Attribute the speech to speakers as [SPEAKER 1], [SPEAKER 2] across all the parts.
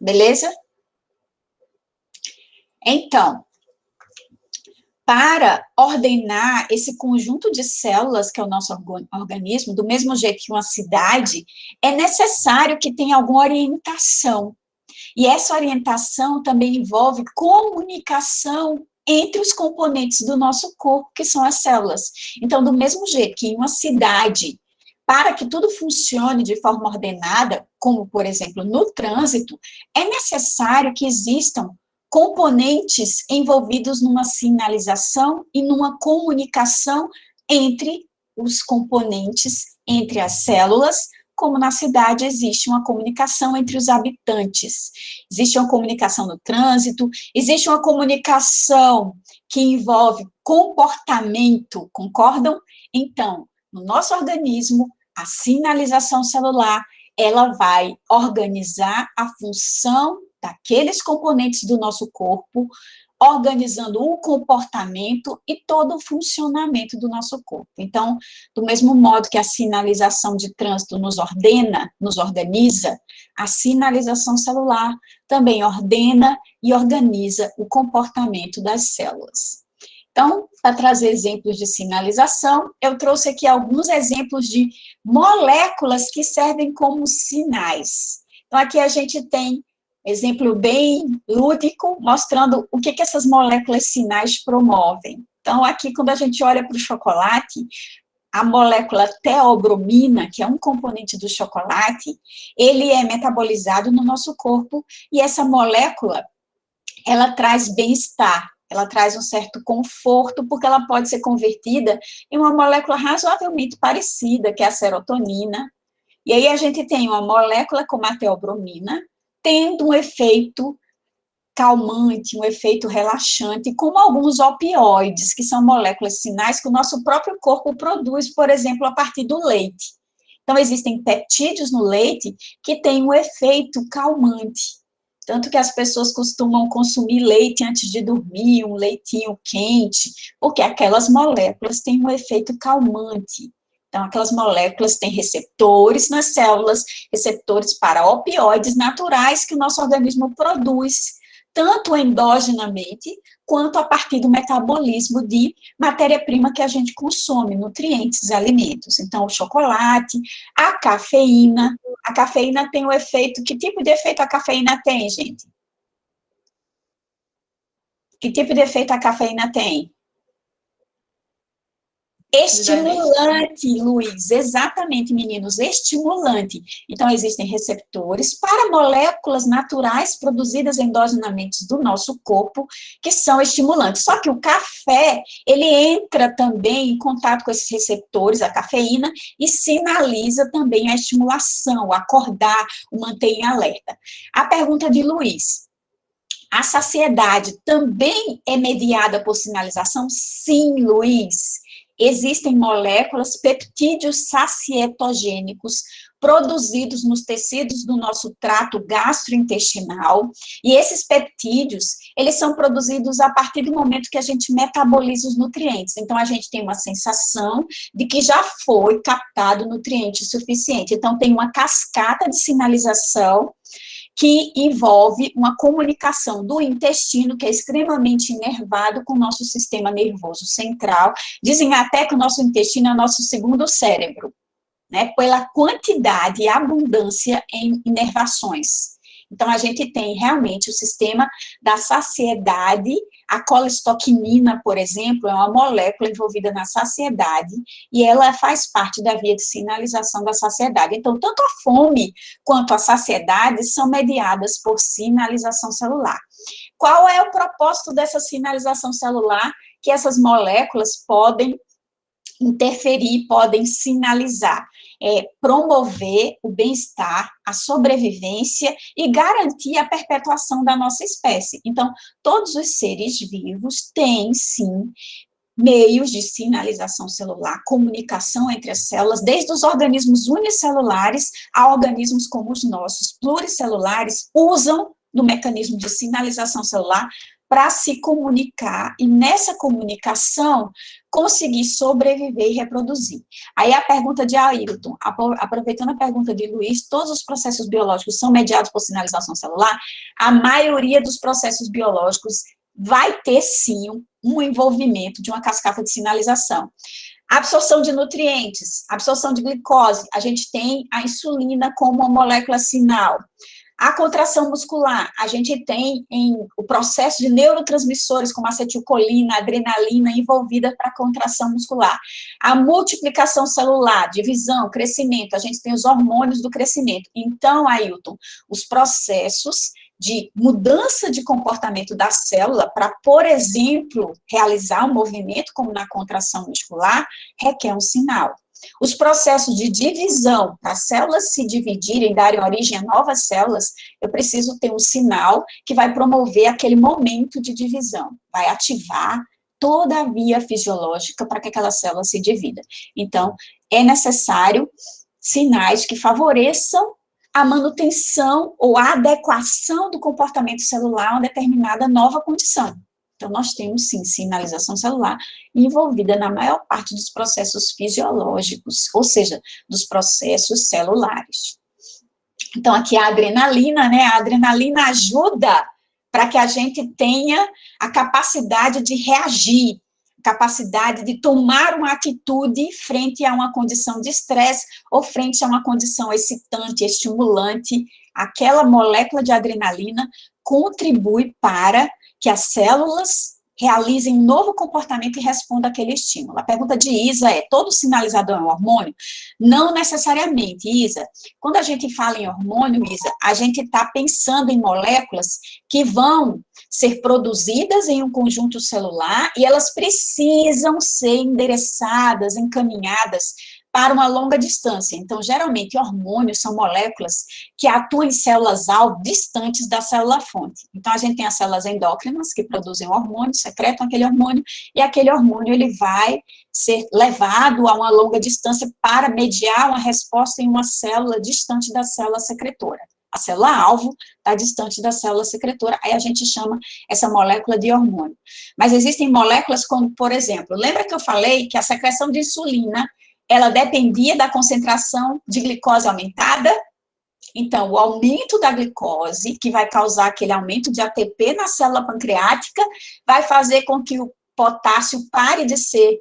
[SPEAKER 1] Beleza? Então, para ordenar esse conjunto de células que é o nosso organismo, do mesmo jeito que uma cidade, é necessário que tenha alguma orientação. E essa orientação também envolve comunicação entre os componentes do nosso corpo, que são as células. Então, do mesmo jeito que em uma cidade, para que tudo funcione de forma ordenada, como, por exemplo, no trânsito, é necessário que existam componentes envolvidos numa sinalização e numa comunicação entre os componentes, entre as células, como na cidade existe uma comunicação entre os habitantes. Existe uma comunicação no trânsito, existe uma comunicação que envolve comportamento, concordam? Então, no nosso organismo, a sinalização celular, ela vai organizar a função daqueles componentes do nosso corpo, organizando o comportamento e todo o funcionamento do nosso corpo. Então, do mesmo modo que a sinalização de trânsito nos ordena, nos organiza, a sinalização celular também ordena e organiza o comportamento das células. Então, para trazer exemplos de sinalização, eu trouxe aqui alguns exemplos de moléculas que servem como sinais. Então, aqui a gente tem exemplo bem lúdico, mostrando o que essas moléculas sinais promovem. Então, aqui, quando a gente olha para o chocolate, a molécula teobromina, que é um componente do chocolate, ele é metabolizado no nosso corpo, e essa molécula, ela traz bem-estar, ela traz um certo conforto, porque ela pode ser convertida em uma molécula razoavelmente parecida, que é a serotonina. E aí a gente tem uma molécula como a teobromina, tendo um efeito calmante, um efeito relaxante, como alguns opioides, que são moléculas sinais que o nosso próprio corpo produz, por exemplo, a partir do leite. Então, existem peptídeos no leite que têm um efeito calmante. Tanto que as pessoas costumam consumir leite antes de dormir, um leitinho quente, porque aquelas moléculas têm um efeito calmante. Então, aquelas moléculas têm receptores nas células, receptores para opioides naturais que o nosso organismo produz, tanto endogenamente, quanto a partir do metabolismo de matéria-prima que a gente consome, nutrientes, alimentos. Então, o chocolate, a cafeína tem um efeito, que tipo de efeito a cafeína tem, gente? Que tipo de efeito a cafeína tem? Estimulante, Luiz, exatamente, meninos, estimulante. Então, existem receptores para moléculas naturais produzidas endogenamente do nosso corpo, que são estimulantes. Só que o café, ele entra também em contato com esses receptores, a cafeína, e sinaliza também a estimulação, o acordar, o manter em alerta. A pergunta de Luiz: a saciedade também é mediada por sinalização? Sim, Luiz. Existem moléculas, peptídeos sacietogênicos, produzidos nos tecidos do nosso trato gastrointestinal, e esses peptídeos, eles são produzidos a partir do momento que a gente metaboliza os nutrientes. Então, a gente tem uma sensação de que já foi captado nutriente suficiente. Então, tem uma cascata de sinalização que envolve uma comunicação do intestino, que é extremamente inervado com o nosso sistema nervoso central. Dizem até que o nosso intestino é o nosso segundo cérebro, né, pela quantidade e abundância em inervações. Então, a gente tem realmente o sistema da saciedade. A colestoquinina, por exemplo, é uma molécula envolvida na saciedade e ela faz parte da via de sinalização da saciedade. Então, tanto a fome quanto a saciedade são mediadas por sinalização celular. Qual é o propósito dessa sinalização celular? Que essas moléculas podem interferir, podem sinalizar, promover o bem-estar, a sobrevivência e garantir a perpetuação da nossa espécie. Então, todos os seres vivos têm, sim, meios de sinalização celular, comunicação entre as células, desde os organismos unicelulares a organismos como os nossos pluricelulares, usam do mecanismo de sinalização celular para se comunicar e, nessa comunicação, conseguir sobreviver e reproduzir. Aí a pergunta de Ailton, aproveitando a pergunta de Luiz, todos os processos biológicos são mediados por sinalização celular? A maioria dos processos biológicos vai ter, sim, um envolvimento de uma cascata de sinalização. Absorção de nutrientes, absorção de glicose, a gente tem a insulina como uma molécula sinal. A contração muscular, a gente tem o processo de neurotransmissores, como acetilcolina, adrenalina, envolvida para a contração muscular. A multiplicação celular, divisão, crescimento, a gente tem os hormônios do crescimento. Então, Ailton, os processos de mudança de comportamento da célula para, por exemplo, realizar um movimento, como na contração muscular, requer um sinal. Os processos de divisão, para as células se dividirem, darem origem a novas células, eu preciso ter um sinal que vai promover aquele momento de divisão, vai ativar toda a via fisiológica para que aquela célula se divida. Então, é necessário sinais que favoreçam a manutenção ou a adequação do comportamento celular a uma determinada nova condição. Então, nós temos, sim, sinalização celular envolvida na maior parte dos processos fisiológicos, ou seja, dos processos celulares. Então, aqui a adrenalina, né? A adrenalina ajuda para que a gente tenha a capacidade de reagir, capacidade de tomar uma atitude frente a uma condição de estresse ou frente a uma condição excitante, estimulante. Aquela molécula de adrenalina contribui para que as células realizem um novo comportamento e respondam àquele estímulo. A pergunta de Isa é, todo sinalizador é um hormônio? Não necessariamente, Isa. Quando a gente fala em hormônio, Isa, a gente está pensando em moléculas que vão ser produzidas em um conjunto celular e elas precisam ser endereçadas, encaminhadas para uma longa distância. Então, geralmente, hormônios são moléculas que atuam em células-alvo distantes da célula-fonte. Então, a gente tem as células endócrinas, que produzem um hormônio, secretam aquele hormônio, e aquele hormônio ele vai ser levado a uma longa distância para mediar uma resposta em uma célula distante da célula secretora. A célula-alvo está distante da célula secretora, aí a gente chama essa molécula de hormônio. Mas existem moléculas como, por exemplo, lembra que eu falei que a secreção de insulina ela dependia da concentração de glicose aumentada? Então, o aumento da glicose, que vai causar aquele aumento de ATP na célula pancreática, vai fazer com que o potássio pare de ser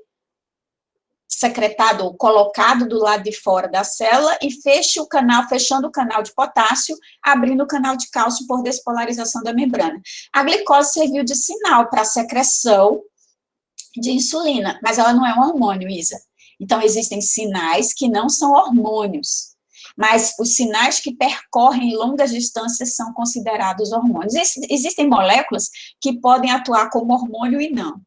[SPEAKER 1] secretado ou colocado do lado de fora da célula e feche o canal, fechando o canal de potássio, abrindo o canal de cálcio por despolarização da membrana. A glicose serviu de sinal para a secreção de insulina, mas ela não é um hormônio, Isa. Então, existem sinais que não são hormônios, mas os sinais que percorrem longas distâncias são considerados hormônios. Existem moléculas que podem atuar como hormônio e não.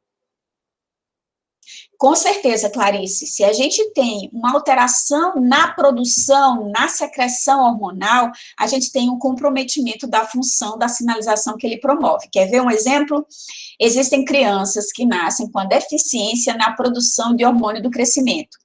[SPEAKER 1] Com certeza, Clarice, se a gente tem uma alteração na produção, na secreção hormonal, a gente tem um comprometimento da função da sinalização que ele promove. Quer ver um exemplo? Existem crianças que nascem com a deficiência na produção de hormônio do crescimento.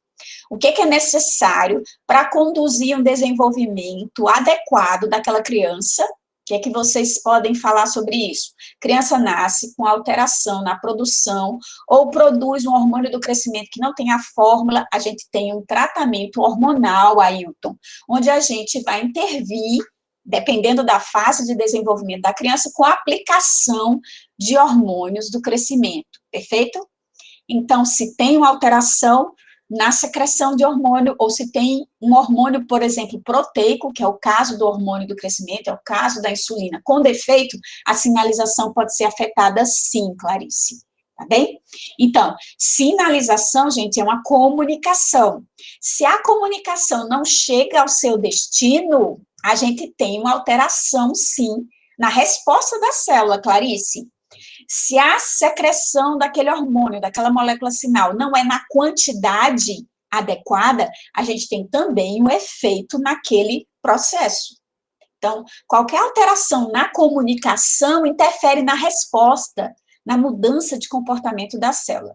[SPEAKER 1] O que é necessário para conduzir um desenvolvimento adequado daquela criança? O que é que vocês podem falar sobre isso? Criança nasce com alteração na produção ou produz um hormônio do crescimento que não tem a fórmula, a gente tem um tratamento hormonal, Ailton, onde a gente vai intervir, dependendo da fase de desenvolvimento da criança, com a aplicação de hormônios do crescimento, perfeito? Então, se tem uma alteração na secreção de hormônio, ou se tem um hormônio, por exemplo, proteico, que é o caso do hormônio do crescimento, é o caso da insulina, com defeito, a sinalização pode ser afetada sim, Clarice, tá bem? Então, sinalização, gente, é uma comunicação. Se a comunicação não chega ao seu destino, a gente tem uma alteração, sim, na resposta da célula, Clarice. Se a secreção daquele hormônio, daquela molécula sinal, não é na quantidade adequada, a gente tem também um efeito naquele processo. Então, qualquer alteração na comunicação interfere na resposta, na mudança de comportamento da célula.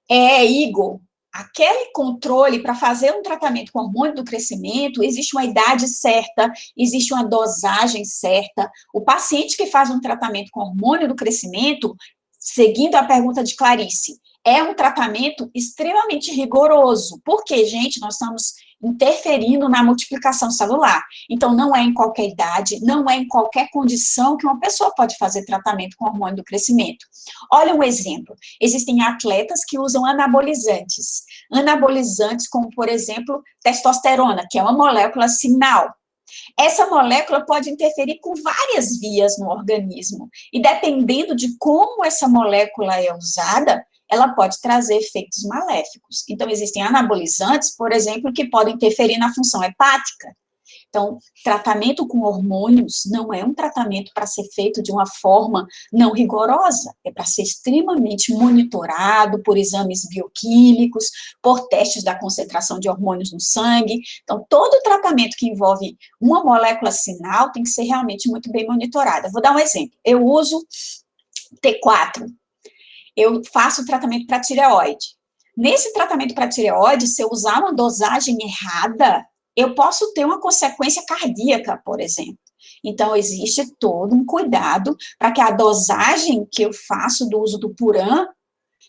[SPEAKER 1] Igor, aquele controle para fazer um tratamento com hormônio do crescimento, existe uma idade certa, existe uma dosagem certa. O paciente que faz um tratamento com hormônio do crescimento, seguindo a pergunta de Clarice, é um tratamento extremamente rigoroso. Porque, gente, nós estamos interferindo na multiplicação celular. Então, não é em qualquer idade, não é em qualquer condição que uma pessoa pode fazer tratamento com hormônio do crescimento. Olha um exemplo. Existem atletas que usam anabolizantes. Anabolizantes como, por exemplo, testosterona, que é uma molécula sinal. Essa molécula pode interferir com várias vias no organismo. E dependendo de como essa molécula é usada, ela pode trazer efeitos maléficos. Então, existem anabolizantes, por exemplo, que podem interferir na função hepática. Então, tratamento com hormônios não é um tratamento para ser feito de uma forma não rigorosa, é para ser extremamente monitorado por exames bioquímicos, por testes da concentração de hormônios no sangue. Então, todo tratamento que envolve uma molécula sinal tem que ser realmente muito bem monitorado. Vou dar um exemplo. Eu uso T4, eu faço tratamento para tireoide. Nesse tratamento para tireoide, se eu usar uma dosagem errada, eu posso ter uma consequência cardíaca, por exemplo. Então, existe todo um cuidado para que a dosagem que eu faço do uso do Puran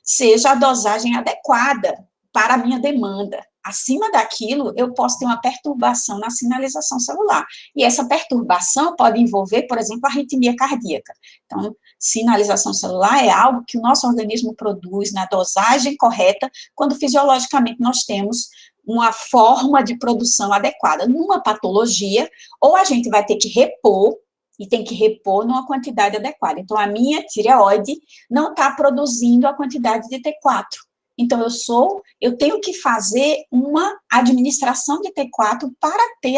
[SPEAKER 1] seja a dosagem adequada para a minha demanda. Acima daquilo, eu posso ter uma perturbação na sinalização celular. E essa perturbação pode envolver, por exemplo, arritmia cardíaca. Então, sinalização celular é algo que o nosso organismo produz na dosagem correta, quando fisiologicamente nós temos uma forma de produção adequada. Numa patologia, ou a gente vai ter que repor, e tem que repor numa quantidade adequada. Então, a minha tireoide não está produzindo a quantidade de T4. Então, eu tenho que fazer uma administração de T4 para ter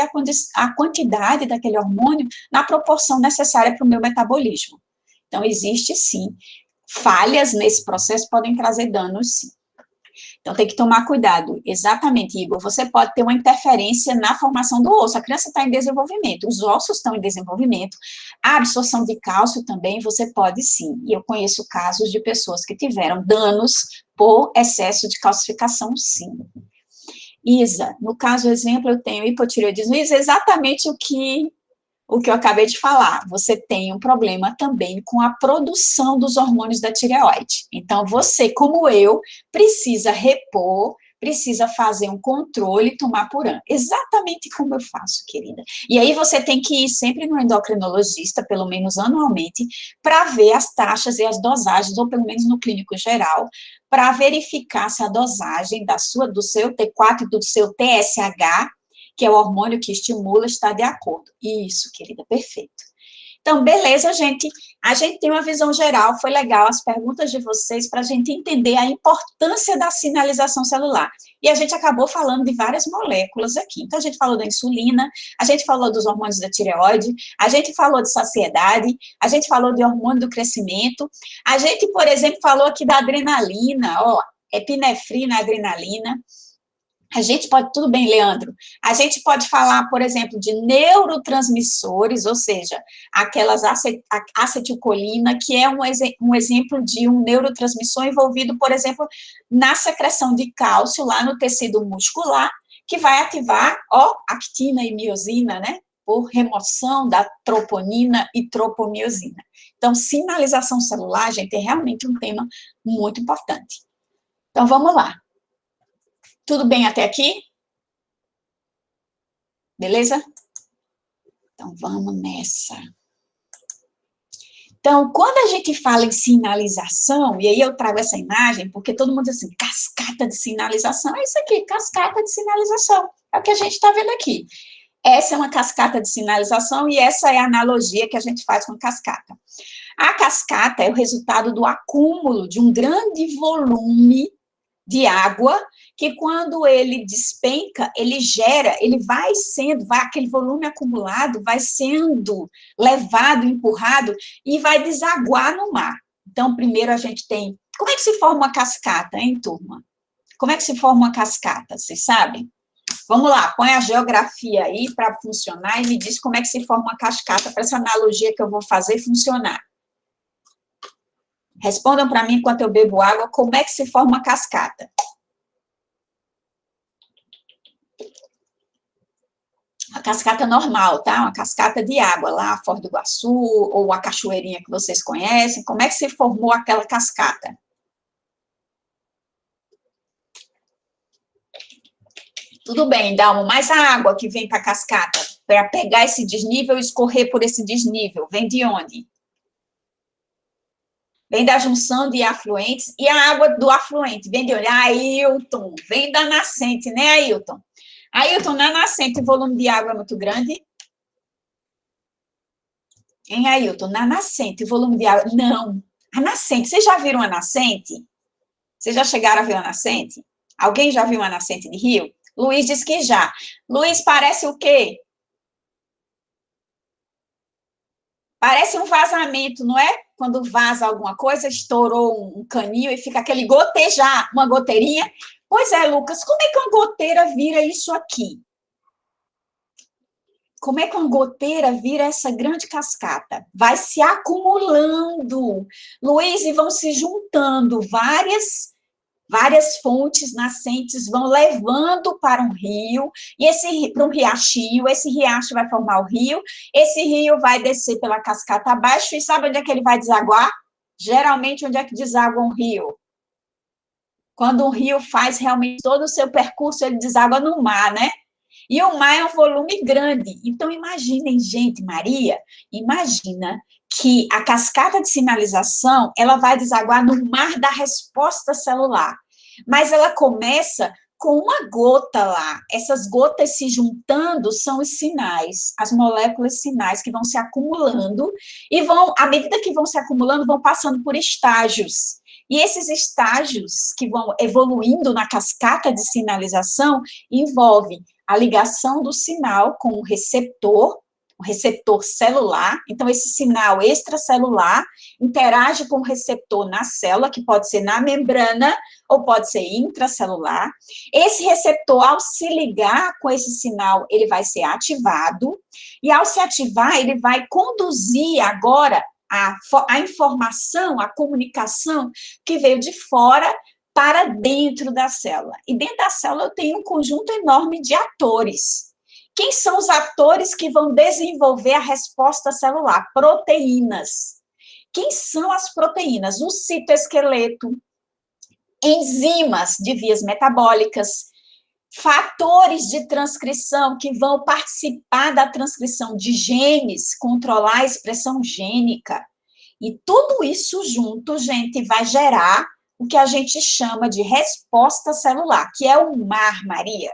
[SPEAKER 1] a quantidade daquele hormônio na proporção necessária para o meu metabolismo. Então, existe sim. Falhas nesse processo podem trazer danos, sim. Então, tem que tomar cuidado. Exatamente, Igor. Você pode ter uma interferência na formação do osso. A criança está em desenvolvimento, os ossos estão em desenvolvimento. A absorção de cálcio também você pode sim. E eu conheço casos de pessoas que tiveram danos por excesso de calcificação, sim. Isa, no caso, exemplo, eu tenho hipotireoidismo. Isa, exatamente o que eu acabei de falar, você tem um problema também com a produção dos hormônios da tireoide. Então, você, como eu, precisa repor, precisa fazer um controle e tomar Puran. Exatamente como eu faço, querida. E aí você tem que ir sempre no endocrinologista, pelo menos anualmente, para ver as taxas e as dosagens, ou pelo menos no clínico geral, para verificar se a dosagem do seu T4 e do seu TSH, que é o hormônio que estimula, está de acordo. Isso, querida, perfeito. Então, beleza, gente. A gente tem uma visão geral, foi legal as perguntas de vocês para a gente entender a importância da sinalização celular. E a gente acabou falando de várias moléculas aqui. Então, a gente falou da insulina, a gente falou dos hormônios da tireoide, a gente falou de saciedade, a gente falou de hormônio do crescimento, a gente, por exemplo, falou aqui da adrenalina, ó, epinefrina, adrenalina. A gente pode, tudo bem, Leandro, a gente pode falar, por exemplo, de neurotransmissores, ou seja, aquelas acetilcolina, que é um exemplo de um neurotransmissor envolvido, por exemplo, na secreção de cálcio lá no tecido muscular, que vai ativar, actina e miosina, né, por remoção da troponina e tropomiosina. Então, sinalização celular, gente, é realmente um tema muito importante. Então, vamos lá. Tudo bem até aqui? Beleza? Então, vamos nessa. Então, quando a gente fala em sinalização, e aí eu trago essa imagem, porque todo mundo diz assim, cascata de sinalização, é isso aqui, cascata de sinalização. É o que a gente está vendo aqui. Essa é uma cascata de sinalização e essa é a analogia que a gente faz com a cascata. A cascata é o resultado do acúmulo de um grande volume de água, que quando ele despenca, ele gera, ele vai aquele volume acumulado vai sendo levado, empurrado, e vai desaguar no mar. Então, primeiro a gente tem, como é que se forma uma cascata, hein, turma? Como é que se forma uma cascata, vocês sabem? Vamos lá, põe a geografia aí para funcionar e me diz como é que se forma uma cascata, para essa analogia que eu vou fazer funcionar. Respondam para mim, enquanto eu bebo água, como é que se forma uma cascata? A cascata normal, tá? Uma cascata de água lá, a Foz do Iguaçu, ou a cachoeirinha que vocês conhecem. Como é que se formou aquela cascata? Tudo bem, Dalmo, mas a água que vem para a cascata, para pegar esse desnível e escorrer por esse desnível, vem de onde? Vem da junção de afluentes, e a água do afluente vem de onde? Ailton, vem da nascente, né, Ailton? Ailton, na nascente, o volume de água é muito grande? Hein, Ailton? Na nascente, o volume de água... Não. A nascente, vocês já viram a nascente? Vocês já chegaram a ver uma nascente? Alguém já viu uma nascente de rio? Luiz disse que já. Luiz, parece o quê? Parece um vazamento, não é? Quando vaza alguma coisa, estourou um caninho e fica aquele gotejar, uma goteirinha. Pois é, Lucas, como é que uma goteira vira isso aqui? Como é que uma goteira vira essa grande cascata? Vai se acumulando, Luiz, e vão se juntando várias fontes nascentes vão levando para um rio, e para um riachinho, esse riacho vai formar o rio, esse rio vai descer pela cascata abaixo, e sabe onde é que ele vai desaguar? Geralmente, onde é que deságua um rio? Quando um rio faz realmente todo o seu percurso, ele deságua no mar, né? E o mar é um volume grande. Então, imaginem, gente, Maria, imagina que a cascata de sinalização, ela vai desaguar no mar da resposta celular. Mas ela começa com uma gota lá. Essas gotas se juntando são os sinais, as moléculas sinais que vão se acumulando e vão, à medida que vão se acumulando, vão passando por estágios. E esses estágios que vão evoluindo na cascata de sinalização envolvem a ligação do sinal com o receptor celular. Então, esse sinal extracelular interage com o receptor na célula, que pode ser na membrana ou pode ser intracelular. Esse receptor, ao se ligar com esse sinal, ele vai ser ativado, e ao se ativar, ele vai conduzir agora a informação, a comunicação que veio de fora para dentro da célula. E dentro da célula eu tenho um conjunto enorme de atores. Quem são os atores que vão desenvolver a resposta celular? Proteínas. Quem são as proteínas? O citoesqueleto, enzimas de vias metabólicas, fatores de transcrição que vão participar da transcrição de genes, controlar a expressão gênica. E tudo isso junto, gente, vai gerar o que a gente chama de resposta celular, que é o mar, Maria.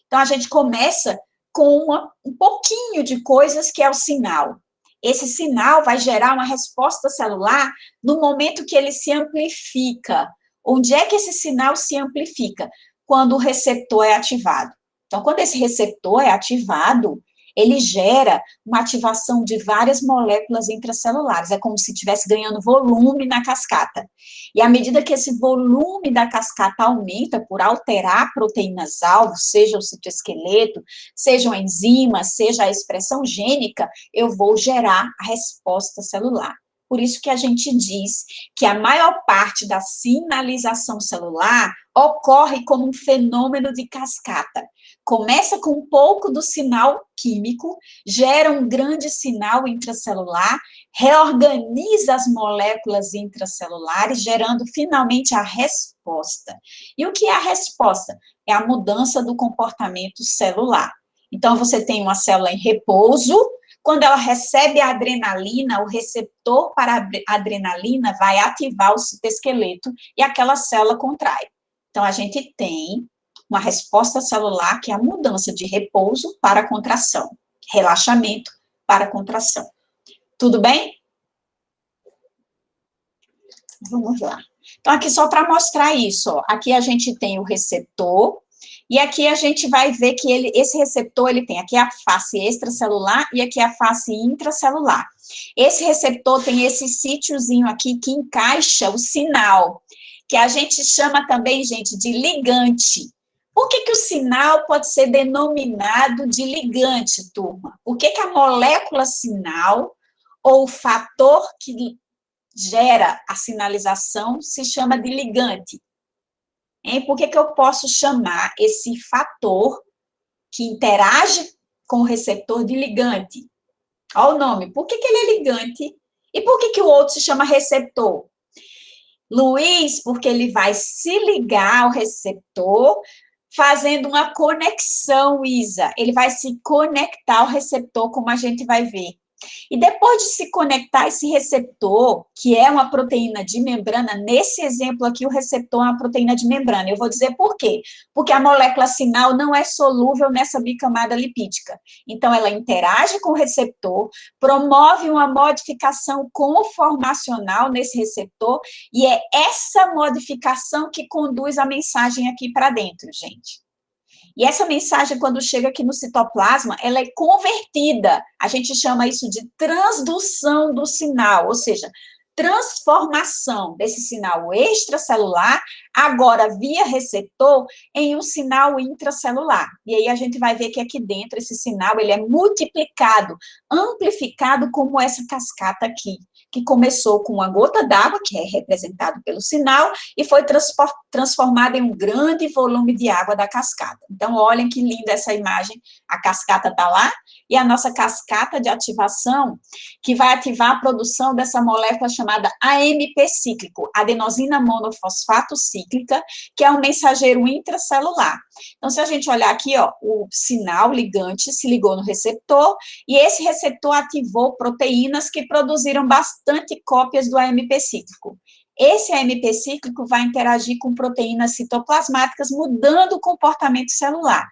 [SPEAKER 1] Então, a gente começa com um pouquinho de coisas que é o sinal. Esse sinal vai gerar uma resposta celular no momento que ele se amplifica. Onde é que esse sinal se amplifica? Quando o receptor é ativado. Então, quando esse receptor é ativado, ele gera uma ativação de várias moléculas intracelulares. É como se estivesse ganhando volume na cascata. E à medida que esse volume da cascata aumenta por alterar proteínas-alvo, seja o citoesqueleto, sejam enzimas, seja a expressão gênica, eu vou gerar a resposta celular. Por isso que a gente diz que a maior parte da sinalização celular ocorre como um fenômeno de cascata. Começa com um pouco do sinal químico, gera um grande sinal intracelular, reorganiza as moléculas intracelulares, gerando finalmente a resposta. E o que é a resposta? É a mudança do comportamento celular. Então, você tem uma célula em repouso. Quando ela recebe a adrenalina, o receptor para a adrenalina vai ativar o citoesqueleto e aquela célula contrai. Então, a gente tem uma resposta celular que é a mudança de repouso para contração, relaxamento para contração. Tudo bem? Vamos lá. Então, aqui só para mostrar isso, ó. Aqui a gente tem o receptor, e aqui a gente vai ver que esse receptor, ele tem aqui a face extracelular e aqui a face intracelular. Esse receptor tem esse sítiozinho aqui que encaixa o sinal, que a gente chama também, gente, de ligante. Por que o sinal pode ser denominado de ligante, turma? Por que a molécula sinal ou o fator que gera a sinalização se chama de ligante? Hein? Por que eu posso chamar esse fator que interage com o receptor de ligante? Olha o nome, por que ele é ligante? E por que o outro se chama receptor? Luiz, porque ele vai se ligar ao receptor, fazendo uma conexão, Isa. Ele vai se conectar ao receptor, como a gente vai ver. E depois de se conectar esse receptor, que é uma proteína de membrana, nesse exemplo aqui, o receptor é uma proteína de membrana. Eu vou dizer por quê. Porque a molécula sinal não é solúvel nessa bicamada lipídica. Então, ela interage com o receptor, promove uma modificação conformacional nesse receptor, e é essa modificação que conduz a mensagem aqui para dentro, gente. E essa mensagem, quando chega aqui no citoplasma, ela é convertida. A gente chama isso de transdução do sinal, ou seja, transformação desse sinal extracelular, agora via receptor, em um sinal intracelular. E aí a gente vai ver que aqui dentro esse sinal, ele é multiplicado, amplificado como essa cascata aqui, que começou com uma gota d'água, que é representado pelo sinal, e foi transformada em um grande volume de água da cascata. Então, olhem que linda essa imagem, a cascata está lá, e a nossa cascata de ativação, que vai ativar a produção dessa molécula chamada AMP cíclico, adenosina monofosfato cíclica, que é um mensageiro intracelular. Então, se a gente olhar aqui, ó, o sinal ligante se ligou no receptor, e esse receptor ativou proteínas que produziram bastante cópias do AMP cíclico. Esse AMP cíclico vai interagir com proteínas citoplasmáticas, mudando o comportamento celular.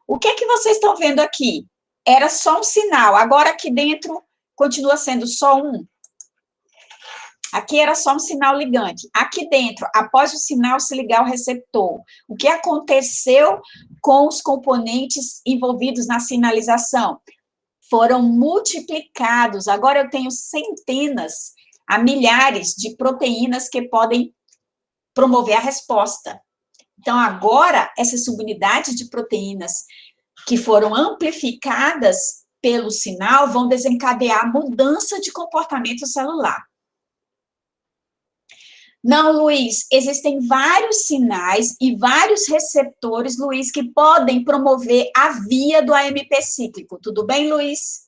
[SPEAKER 1] O que é que vocês estão vendo aqui? Era só um sinal, agora aqui dentro continua sendo só um. Aqui era só um sinal ligante. Aqui dentro, após o sinal se ligar ao receptor, o que aconteceu com os componentes envolvidos na sinalização? Foram multiplicados. Agora eu tenho centenas a milhares de proteínas que podem promover a resposta. Então, agora, essas subunidades de proteínas que foram amplificadas pelo sinal vão desencadear mudança de comportamento celular. Não, Luiz, existem vários sinais e vários receptores, Luiz, que podem promover a via do AMP cíclico. Tudo bem, Luiz?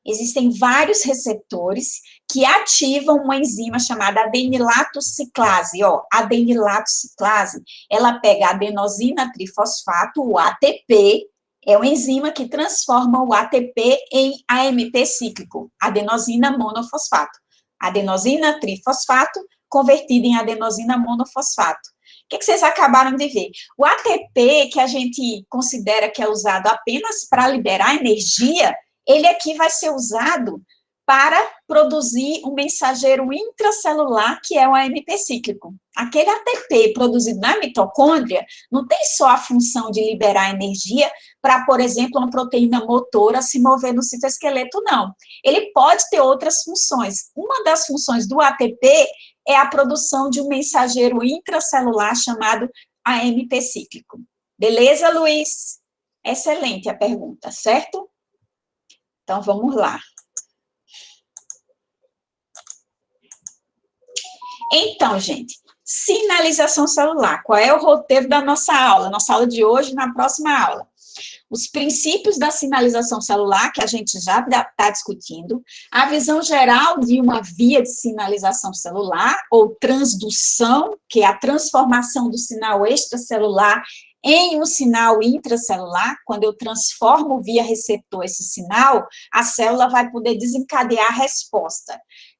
[SPEAKER 1] Existem vários receptores que ativam uma enzima chamada adenilatociclase. Ó, adenilatociclase, ela pega adenosina trifosfato, o ATP, é uma enzima que transforma o ATP em AMP cíclico, adenosina monofosfato. Adenosina trifosfato convertida em adenosina monofosfato. O que vocês acabaram de ver? O ATP, que a gente considera que é usado apenas para liberar energia, ele aqui vai ser usado para produzir um mensageiro intracelular, que é o AMP cíclico. Aquele ATP produzido na mitocôndria não tem só a função de liberar energia para, por exemplo, uma proteína motora se mover no citoesqueleto, não. Ele pode ter outras funções. Uma das funções do ATP é a produção de um mensageiro intracelular chamado AMP cíclico. Beleza, Luiz? Excelente a pergunta, certo? Então, vamos lá. Então, gente, sinalização celular. Qual é o roteiro da nossa aula? Nossa aula de hoje e na próxima aula. Os princípios da sinalização celular, que a gente já está discutindo, a visão geral de uma via de sinalização celular, ou transdução, que é a transformação do sinal extracelular em um sinal intracelular. Quando eu transformo via receptor esse sinal, a célula vai poder desencadear a resposta.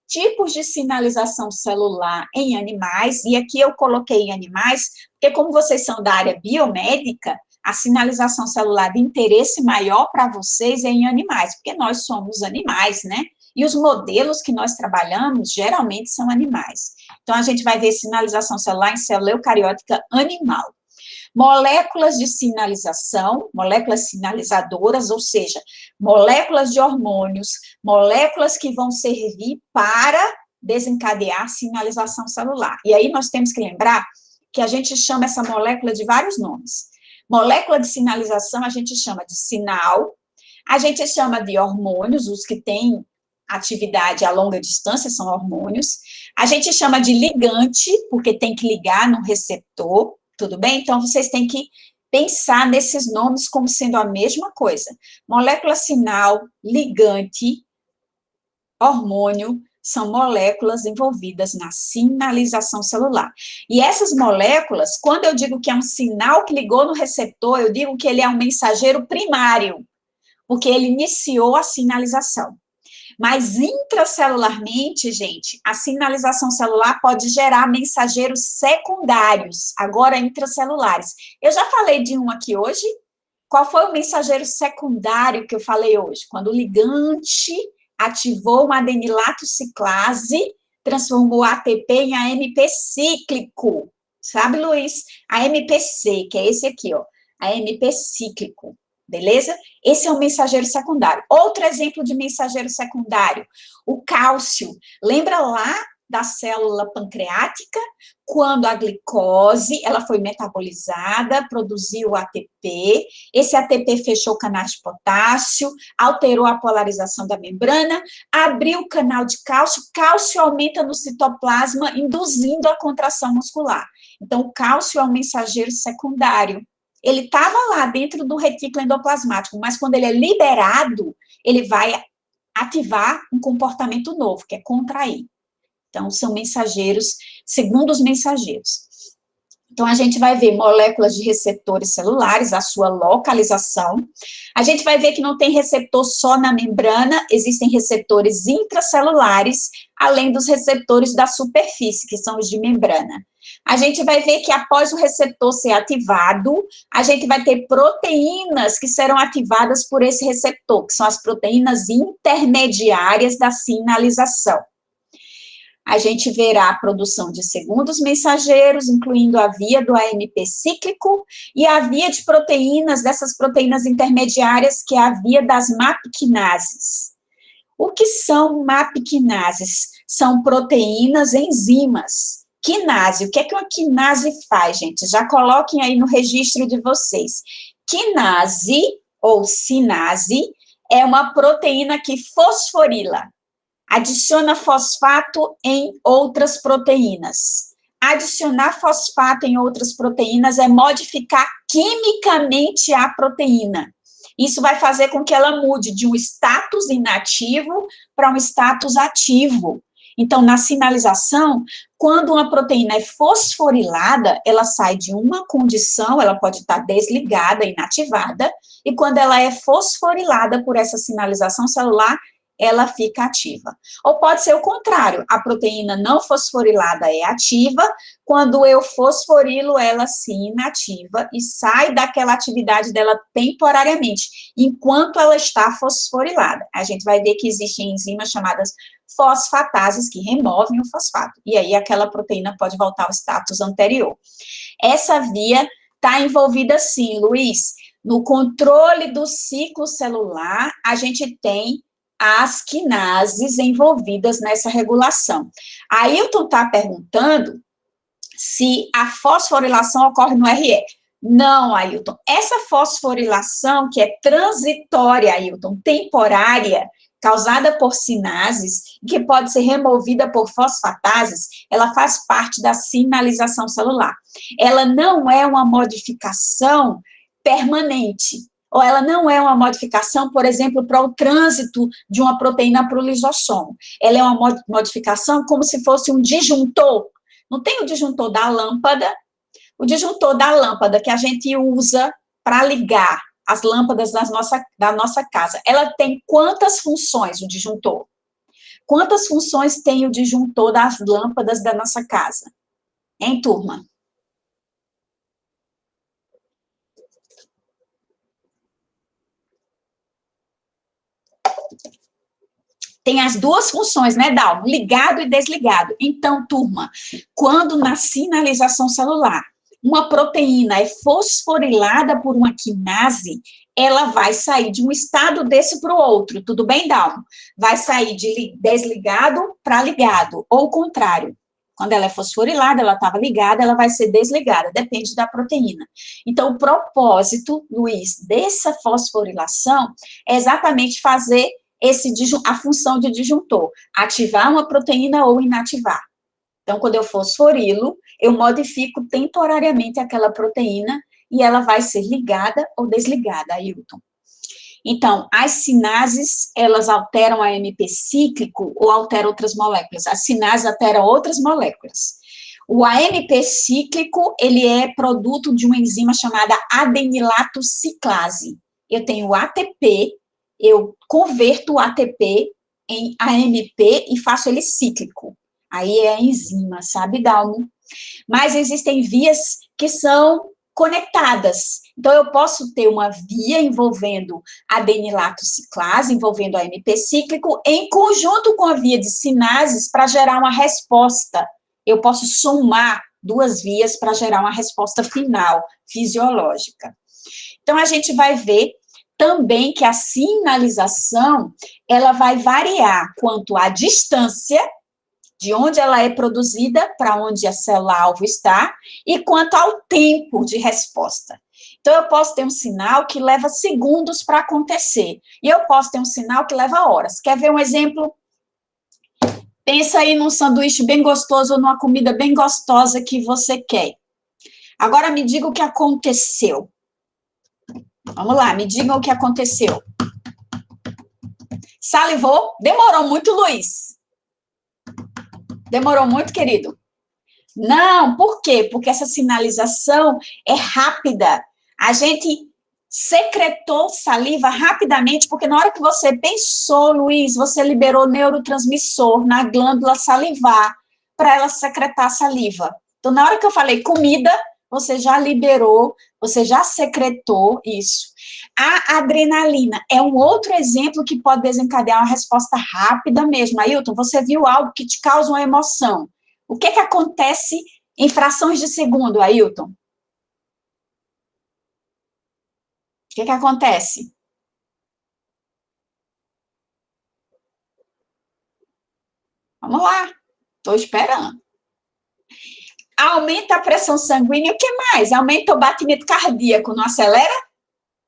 [SPEAKER 1] Tipos de sinalização celular em animais, e aqui eu coloquei em animais, porque como vocês são da área biomédica, a sinalização celular de interesse maior para vocês é em animais, porque nós somos animais, né? E os modelos que nós trabalhamos, geralmente, são animais. Então, a gente vai ver sinalização celular em célula eucariótica animal. Moléculas de sinalização, moléculas sinalizadoras, ou seja, moléculas de hormônios, moléculas que vão servir para desencadear sinalização celular. E aí nós temos que lembrar que a gente chama essa molécula de vários nomes. Molécula de sinalização a gente chama de sinal, a gente chama de hormônios, os que têm atividade a longa distância são hormônios, a gente chama de ligante, porque tem que ligar no receptor, tudo bem? Então, vocês têm que pensar nesses nomes como sendo a mesma coisa. Molécula sinal, ligante, hormônio, são moléculas envolvidas na sinalização celular. E essas moléculas, quando eu digo que é um sinal que ligou no receptor, eu digo que ele é um mensageiro primário, porque ele iniciou a sinalização. Mas intracelularmente, gente, a sinalização celular pode gerar mensageiros secundários, agora intracelulares. Eu já falei de um aqui hoje. Qual foi o mensageiro secundário que eu falei hoje? Quando o ligante ativou uma adenilato ciclase, transformou a ATP em AMP cíclico. Sabe, Luiz? AMPC, que é esse aqui, ó. AMP cíclico. Beleza? Esse é o mensageiro secundário. Outro exemplo de mensageiro secundário, o cálcio. Lembra lá da célula pancreática? Quando a glicose, ela foi metabolizada, produziu ATP, esse ATP fechou canais de potássio, alterou a polarização da membrana, abriu o canal de cálcio, cálcio aumenta no citoplasma, induzindo a contração muscular. Então, o cálcio é um mensageiro secundário. Ele estava lá dentro do retículo endoplasmático, mas quando ele é liberado, ele vai ativar um comportamento novo, que é contrair. Então, são mensageiros, segundo os mensageiros. Então, a gente vai ver moléculas de receptores celulares, a sua localização. A gente vai ver que não tem receptor só na membrana, existem receptores intracelulares, além dos receptores da superfície, que são os de membrana. A gente vai ver que após o receptor ser ativado, a gente vai ter proteínas que serão ativadas por esse receptor, que são as proteínas intermediárias da sinalização. A gente verá a produção de segundos mensageiros, incluindo a via do AMP cíclico e a via de proteínas, dessas proteínas intermediárias, que é a via das MAP quinases. O que são MAP quinases? São proteínas enzimas. Quinase, o que é que uma quinase faz, gente? Já coloquem aí no registro de vocês. Quinase, ou sinase, é uma proteína que fosforila. Adiciona fosfato em outras proteínas. Adicionar fosfato em outras proteínas é modificar quimicamente a proteína. Isso vai fazer com que ela mude de um status inativo para um status ativo. Então, na sinalização, quando uma proteína é fosforilada, ela sai de uma condição, ela pode estar desligada, inativada, e quando ela é fosforilada por essa sinalização celular, ela fica ativa. Ou pode ser o contrário, a proteína não fosforilada é ativa, quando eu fosforilo, ela se inativa e sai daquela atividade dela temporariamente, enquanto ela está fosforilada. A gente vai ver que existem enzimas chamadas fosfatases que removem o fosfato, e aí aquela proteína pode voltar ao status anterior. Essa via está envolvida sim, Luiz, no controle do ciclo celular, a gente tem as quinases envolvidas nessa regulação. Ailton está perguntando se a fosforilação ocorre no RE. Não, Ailton. Essa fosforilação, que é transitória, Ailton, temporária, causada por sinases, que pode ser removida por fosfatases, ela faz parte da sinalização celular. Ela não é uma modificação permanente, ou ela não é uma modificação, por exemplo, para o trânsito de uma proteína para o lisossomo. Ela é uma modificação como se fosse um disjuntor. Não tem o disjuntor da lâmpada? O disjuntor da lâmpada que a gente usa para ligar as lâmpadas da nossa casa. Ela tem quantas funções, o disjuntor? Quantas funções tem o disjuntor das lâmpadas da nossa casa? Hein, turma? Tem as duas funções, né, Dalmo? Ligado e desligado. Então, turma, quando na sinalização celular uma proteína é fosforilada por uma quinase, ela vai sair de um estado desse para o outro, tudo bem, Dalmo? Vai sair de desligado para ligado, ou o contrário. Quando ela é fosforilada, ela estava ligada, ela vai ser desligada, depende da proteína. Então, o propósito, Luiz, dessa fosforilação é exatamente fazer a função de disjuntor, ativar uma proteína ou inativar. Então, quando eu fosforilo, eu modifico temporariamente aquela proteína e ela vai ser ligada ou desligada, Ailton. Então, as sinases, elas alteram a AMP cíclico ou alteram outras moléculas? As sinases alteram outras moléculas. O AMP cíclico, ele é produto de uma enzima chamada adenilato ciclase. Eu tenho ATP, eu converto o ATP em AMP e faço ele cíclico. Aí é a enzima, sabe, Dalmo? Mas existem vias que são conectadas. Então, eu posso ter uma via envolvendo adenilato ciclase, envolvendo AMP cíclico, em conjunto com a via de sinases para gerar uma resposta. Eu posso somar duas vias para gerar uma resposta final, fisiológica. Então, a gente vai ver também que a sinalização, ela vai variar quanto à distância de onde ela é produzida para onde a célula-alvo está, e quanto ao tempo de resposta. Então, eu posso ter um sinal que leva segundos para acontecer, e eu posso ter um sinal que leva horas. Quer ver um exemplo? Pensa aí num sanduíche bem gostoso ou numa comida bem gostosa que você quer. Agora, me diga o que aconteceu. Vamos lá, me digam o que aconteceu. Salivou? Demorou muito, Luiz? Demorou muito, querido? Não, por quê? Porque essa sinalização é rápida. A gente secretou saliva rapidamente, porque na hora que você pensou, Luiz, você liberou neurotransmissor na glândula salivar para ela secretar saliva. Então, na hora que eu falei comida, você já liberou, você já secretou isso. A adrenalina é um outro exemplo que pode desencadear uma resposta rápida mesmo. Ailton, você viu algo que te causa uma emoção. O que acontece em frações de segundo, Ailton? O que acontece? Vamos lá, estou esperando. Aumenta a pressão sanguínea, o que mais? Aumenta o batimento cardíaco, não acelera?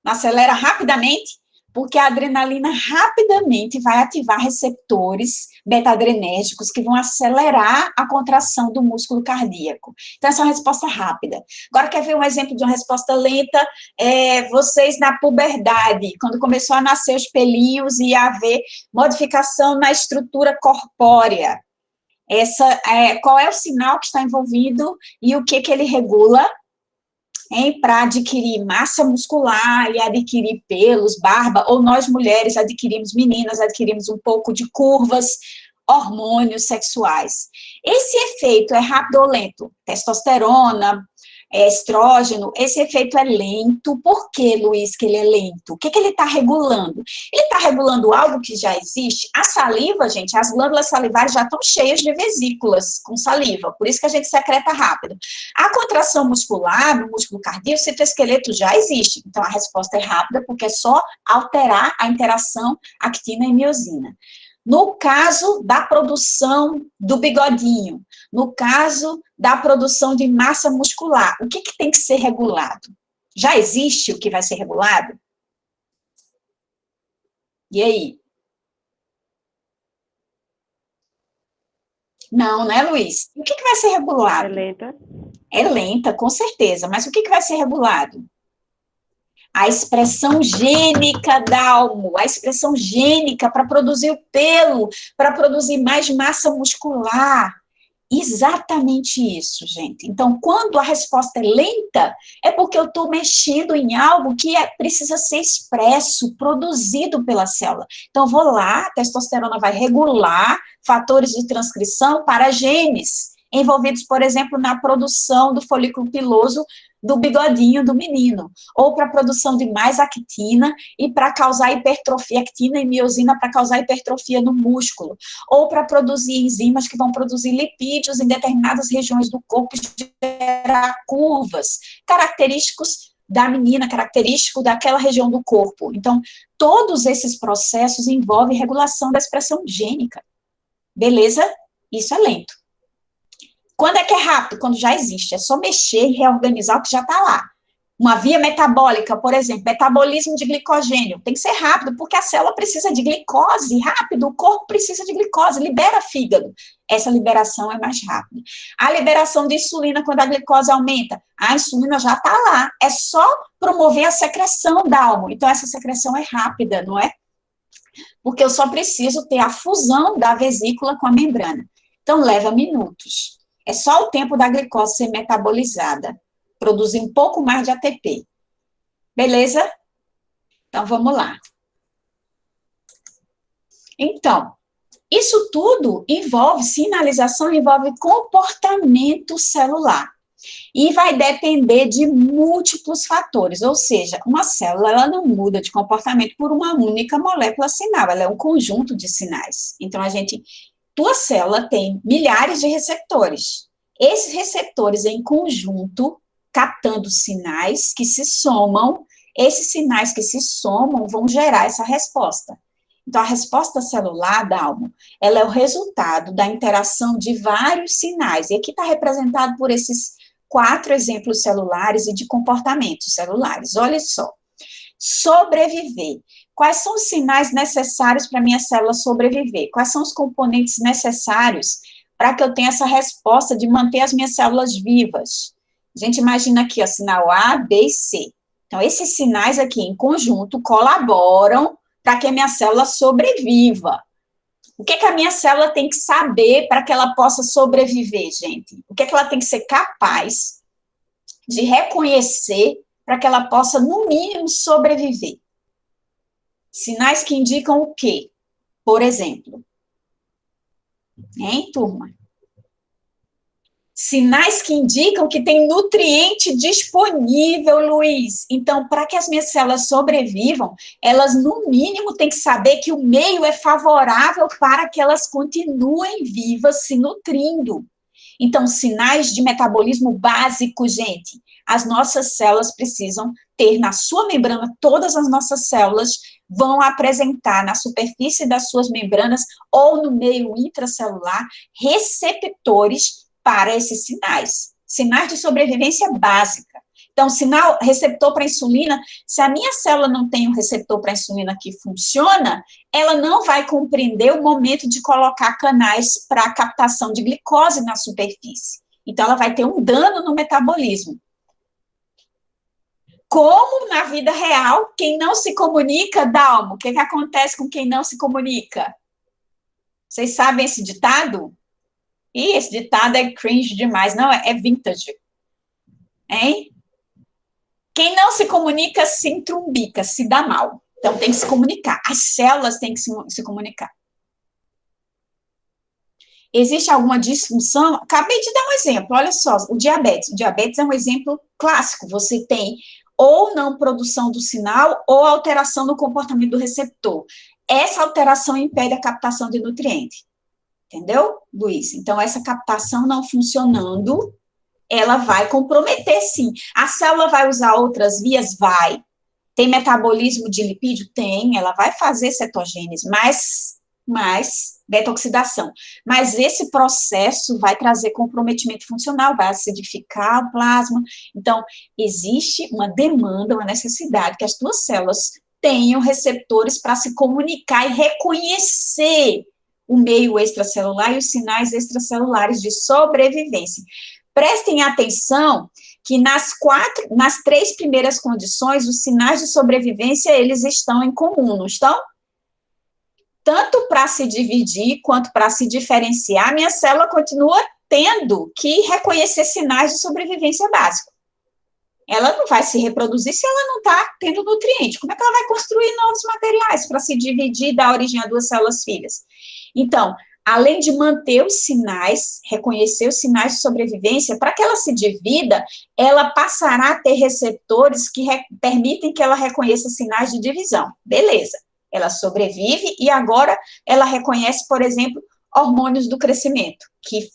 [SPEAKER 1] Não acelera rapidamente? Porque a adrenalina rapidamente vai ativar receptores beta-adrenérgicos que vão acelerar a contração do músculo cardíaco. Então, essa é uma resposta rápida. Agora, quer ver um exemplo de uma resposta lenta? Vocês na puberdade, quando começou a nascer os pelinhos e haver modificação na estrutura corpórea. Qual é o sinal que está envolvido e o que ele regula? Para adquirir massa muscular e adquirir pelos, barba, ou nós mulheres adquirimos, meninas, adquirimos um pouco de curvas, hormônios sexuais. Esse efeito é rápido ou lento? Testosterona, estrógeno, esse efeito é lento. Por que, Luiz, que ele é lento? O que ele está regulando? Ele está regulando algo que já existe. A saliva, gente, as glândulas salivares já estão cheias de vesículas com saliva, por isso que a gente secreta rápido. A contração muscular no músculo cardíaco, citoesqueleto já existe, então a resposta é rápida, porque é só alterar a interação actina e miosina. No caso da produção do bigodinho, no caso da produção de massa muscular, o que tem que ser regulado? Já existe o que vai ser regulado? E aí? Não, né, Luiz? O que vai ser regulado?
[SPEAKER 2] É lenta.
[SPEAKER 1] É lenta, com certeza, mas o que vai ser regulado? A expressão gênica, Dalmo, a expressão gênica para produzir o pelo, para produzir mais massa muscular. Exatamente isso, gente. Então, quando a resposta é lenta, é porque eu estou mexendo em algo que precisa ser expresso, produzido pela célula. Então, vou lá, a testosterona vai regular fatores de transcrição para genes envolvidos, por exemplo, na produção do folículo piloso do bigodinho do menino, ou para a produção de mais actina e para causar hipertrofia, actina e miosina para causar hipertrofia no músculo, ou para produzir enzimas que vão produzir lipídios em determinadas regiões do corpo e gerar curvas, característicos da menina, característico daquela região do corpo. Então, todos esses processos envolvem regulação da expressão gênica. Beleza? Isso é lento. Quando é que é rápido? Quando já existe. É só mexer e reorganizar o que já está lá. Uma via metabólica, por exemplo, metabolismo de glicogênio, tem que ser rápido, porque a célula precisa de glicose, rápido, o corpo precisa de glicose, libera fígado. Essa liberação é mais rápida. A liberação de insulina, quando a glicose aumenta, a insulina já está lá, é só promover a secreção da alma. Então, essa secreção é rápida, não é? Porque eu só preciso ter a fusão da vesícula com a membrana. Então, leva minutos. É só o tempo da glicose ser metabolizada, produzir um pouco mais de ATP. Beleza? Então, vamos lá. Então, isso tudo envolve, sinalização envolve comportamento celular. E vai depender de múltiplos fatores, ou seja, uma célula ela não muda de comportamento por uma única molécula sinal, ela é um conjunto de sinais. Então, tua célula tem milhares de receptores. Esses receptores em conjunto, captando sinais que se somam, esses sinais que se somam vão gerar essa resposta. Então, a resposta celular, Dalmo, ela é o resultado da interação de vários sinais, e aqui está representado por esses 4 exemplos celulares e de comportamentos celulares. Olha só. Sobreviver. Quais são os sinais necessários para a minha célula sobreviver? Quais são os componentes necessários para que eu tenha essa resposta de manter as minhas células vivas? A gente imagina aqui, ó, sinal A, B e C. Então, esses sinais aqui em conjunto colaboram para que a minha célula sobreviva. O que a minha célula tem que saber para que ela possa sobreviver, gente? O que ela tem que ser capaz de reconhecer para que ela possa, no mínimo, sobreviver? Sinais que indicam o quê? Por exemplo, hein, turma? Sinais que indicam que tem nutriente disponível, Luiz. Então, para que as minhas células sobrevivam, elas, no mínimo, têm que saber que o meio é favorável para que elas continuem vivas, se nutrindo. Então, sinais de metabolismo básico, gente. As nossas células precisam ter na sua membrana, todas as nossas células vão apresentar na superfície das suas membranas ou no meio intracelular receptores para esses sinais de sobrevivência básica. Então, sinal, receptor para insulina, se a minha célula não tem um receptor para insulina que funciona, ela não vai compreender o momento de colocar canais para captação de glicose na superfície. Então, ela vai ter um dano no metabolismo. Como na vida real, quem não se comunica, Dalmo, o que acontece com quem não se comunica? Vocês sabem esse ditado? Ih, esse ditado é cringe demais, não, é vintage. Hein? Quem não se comunica se entrumbica, se dá mal. Então, tem que se comunicar. As células têm que se comunicar. Existe alguma disfunção? Acabei de dar um exemplo, olha só, o diabetes. O diabetes é um exemplo clássico. Você tem ou não produção do sinal ou alteração no comportamento do receptor. Essa alteração impede a captação de nutriente. Entendeu, Luiz? Então, essa captação não funcionando, ela vai comprometer, sim. A célula vai usar outras vias? Vai. Tem metabolismo de lipídio? Tem. Ela vai fazer cetogênese, mas beta-oxidação. Mas esse processo vai trazer comprometimento funcional, vai acidificar o plasma. Então, existe uma demanda, uma necessidade que as tuas células tenham receptores para se comunicar e reconhecer o meio extracelular e os sinais extracelulares de sobrevivência. Prestem atenção que nas 3 primeiras condições, os sinais de sobrevivência, eles estão em comum, não estão? Tanto para se dividir, quanto para se diferenciar, minha célula continua tendo que reconhecer sinais de sobrevivência básico. Ela não vai se reproduzir se ela não está tendo nutriente. Como é que ela vai construir novos materiais para se dividir e dar origem a 2 células filhas? Então, além de manter os sinais, reconhecer os sinais de sobrevivência, para que ela se divida, ela passará a ter receptores que permitem que ela reconheça sinais de divisão. Beleza, ela sobrevive e agora ela reconhece, por exemplo, hormônios do crescimento, que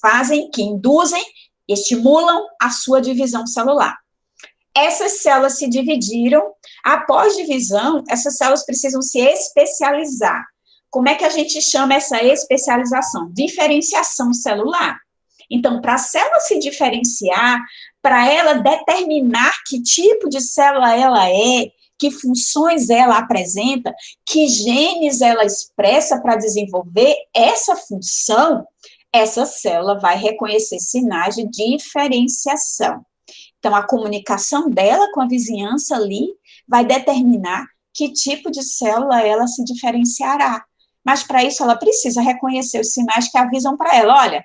[SPEAKER 1] induzem, estimulam a sua divisão celular. Essas células se dividiram, após divisão, essas células precisam se especializar. Como é que a gente chama essa especialização? Diferenciação celular. Então, para a célula se diferenciar, para ela determinar que tipo de célula ela é, que funções ela apresenta, que genes ela expressa para desenvolver essa função, essa célula vai reconhecer sinais de diferenciação. Então, a comunicação dela com a vizinhança ali vai determinar que tipo de célula ela se diferenciará. Mas, para isso, ela precisa reconhecer os sinais que avisam para ela, olha,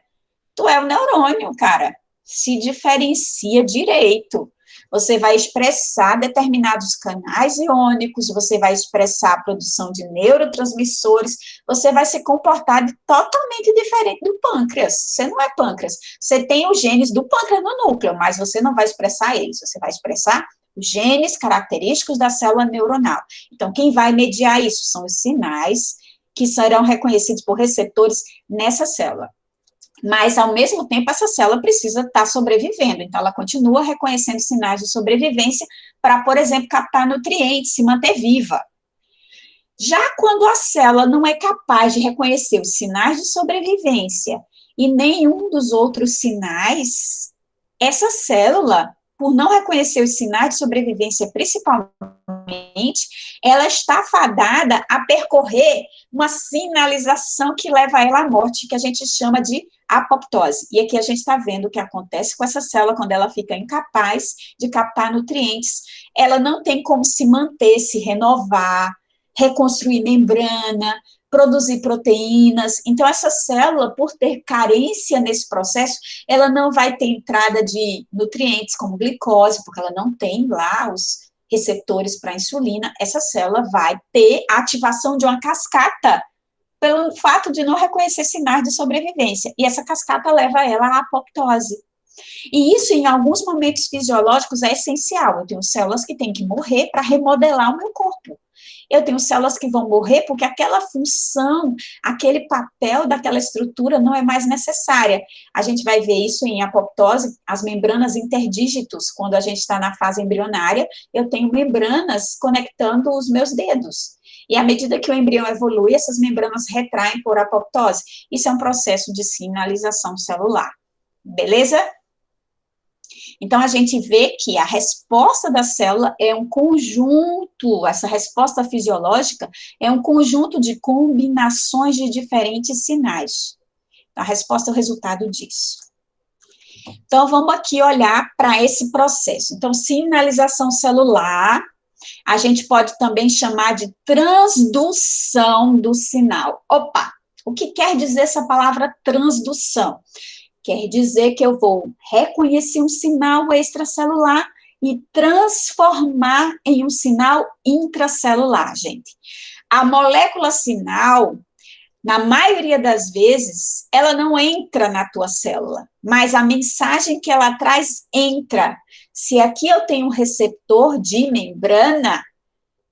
[SPEAKER 1] tu é um neurônio, cara, se diferencia direito. Você vai expressar determinados canais iônicos, você vai expressar a produção de neurotransmissores, você vai se comportar totalmente diferente do pâncreas. Você não é pâncreas. Você tem os genes do pâncreas no núcleo, mas você não vai expressar eles. Você vai expressar os genes característicos da célula neuronal. Então, quem vai mediar isso são os sinais que serão reconhecidos por receptores nessa célula. Mas, ao mesmo tempo, essa célula precisa estar sobrevivendo, então ela continua reconhecendo sinais de sobrevivência para, por exemplo, captar nutrientes, se manter viva. Já quando a célula não é capaz de reconhecer os sinais de sobrevivência e nenhum dos outros sinais, essa célula, por não reconhecer os sinais de sobrevivência principalmente, ela está fadada a percorrer uma sinalização que leva ela à morte, que a gente chama de apoptose. E aqui a gente está vendo o que acontece com essa célula quando ela fica incapaz de captar nutrientes. Ela não tem como se manter, se renovar, reconstruir membrana, produzir proteínas. Então, essa célula, por ter carência nesse processo, ela não vai ter entrada de nutrientes como glicose, porque ela não tem lá os receptores para insulina. Essa célula vai ter a ativação de uma cascata pelo fato de não reconhecer sinais de sobrevivência. E essa cascata leva ela à apoptose. E isso, em alguns momentos fisiológicos, é essencial. Eu tenho células que têm que morrer para remodelar o meu corpo. Eu tenho células que vão morrer porque aquela função, aquele papel daquela estrutura não é mais necessária. A gente vai ver isso em apoptose, as membranas interdígitos, quando a gente está na fase embrionária, eu tenho membranas conectando os meus dedos. E à medida que o embrião evolui, essas membranas retraem por apoptose. Isso é um processo de sinalização celular. Beleza? Então, a gente vê que a resposta da célula é um conjunto, essa resposta fisiológica é um conjunto de combinações de diferentes sinais. A resposta é o resultado disso. Então, vamos aqui olhar para esse processo. Então, sinalização celular, a gente pode também chamar de transdução do sinal. Opa, o que quer dizer essa palavra transdução? Quer dizer que eu vou reconhecer um sinal extracelular e transformar em um sinal intracelular, gente. A molécula sinal, na maioria das vezes, ela não entra na tua célula, mas a mensagem que ela traz entra. Se aqui eu tenho um receptor de membrana,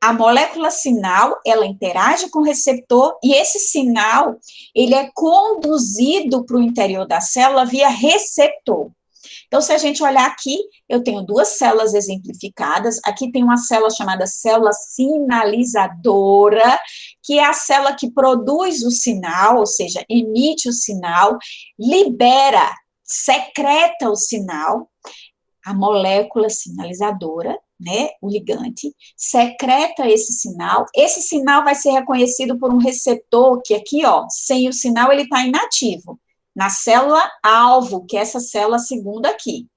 [SPEAKER 1] a molécula sinal, ela interage com o receptor e esse sinal, ele é conduzido para o interior da célula via receptor. Então, se a gente olhar aqui, eu tenho duas células exemplificadas. Aqui tem uma célula chamada célula sinalizadora, que é a célula que produz o sinal, ou seja, emite o sinal, libera, secreta o sinal. A molécula sinalizadora, né, o ligante, secreta esse sinal vai ser reconhecido por um receptor que aqui, ó, sem o sinal ele está inativo, na célula alvo, que é essa célula segunda aqui.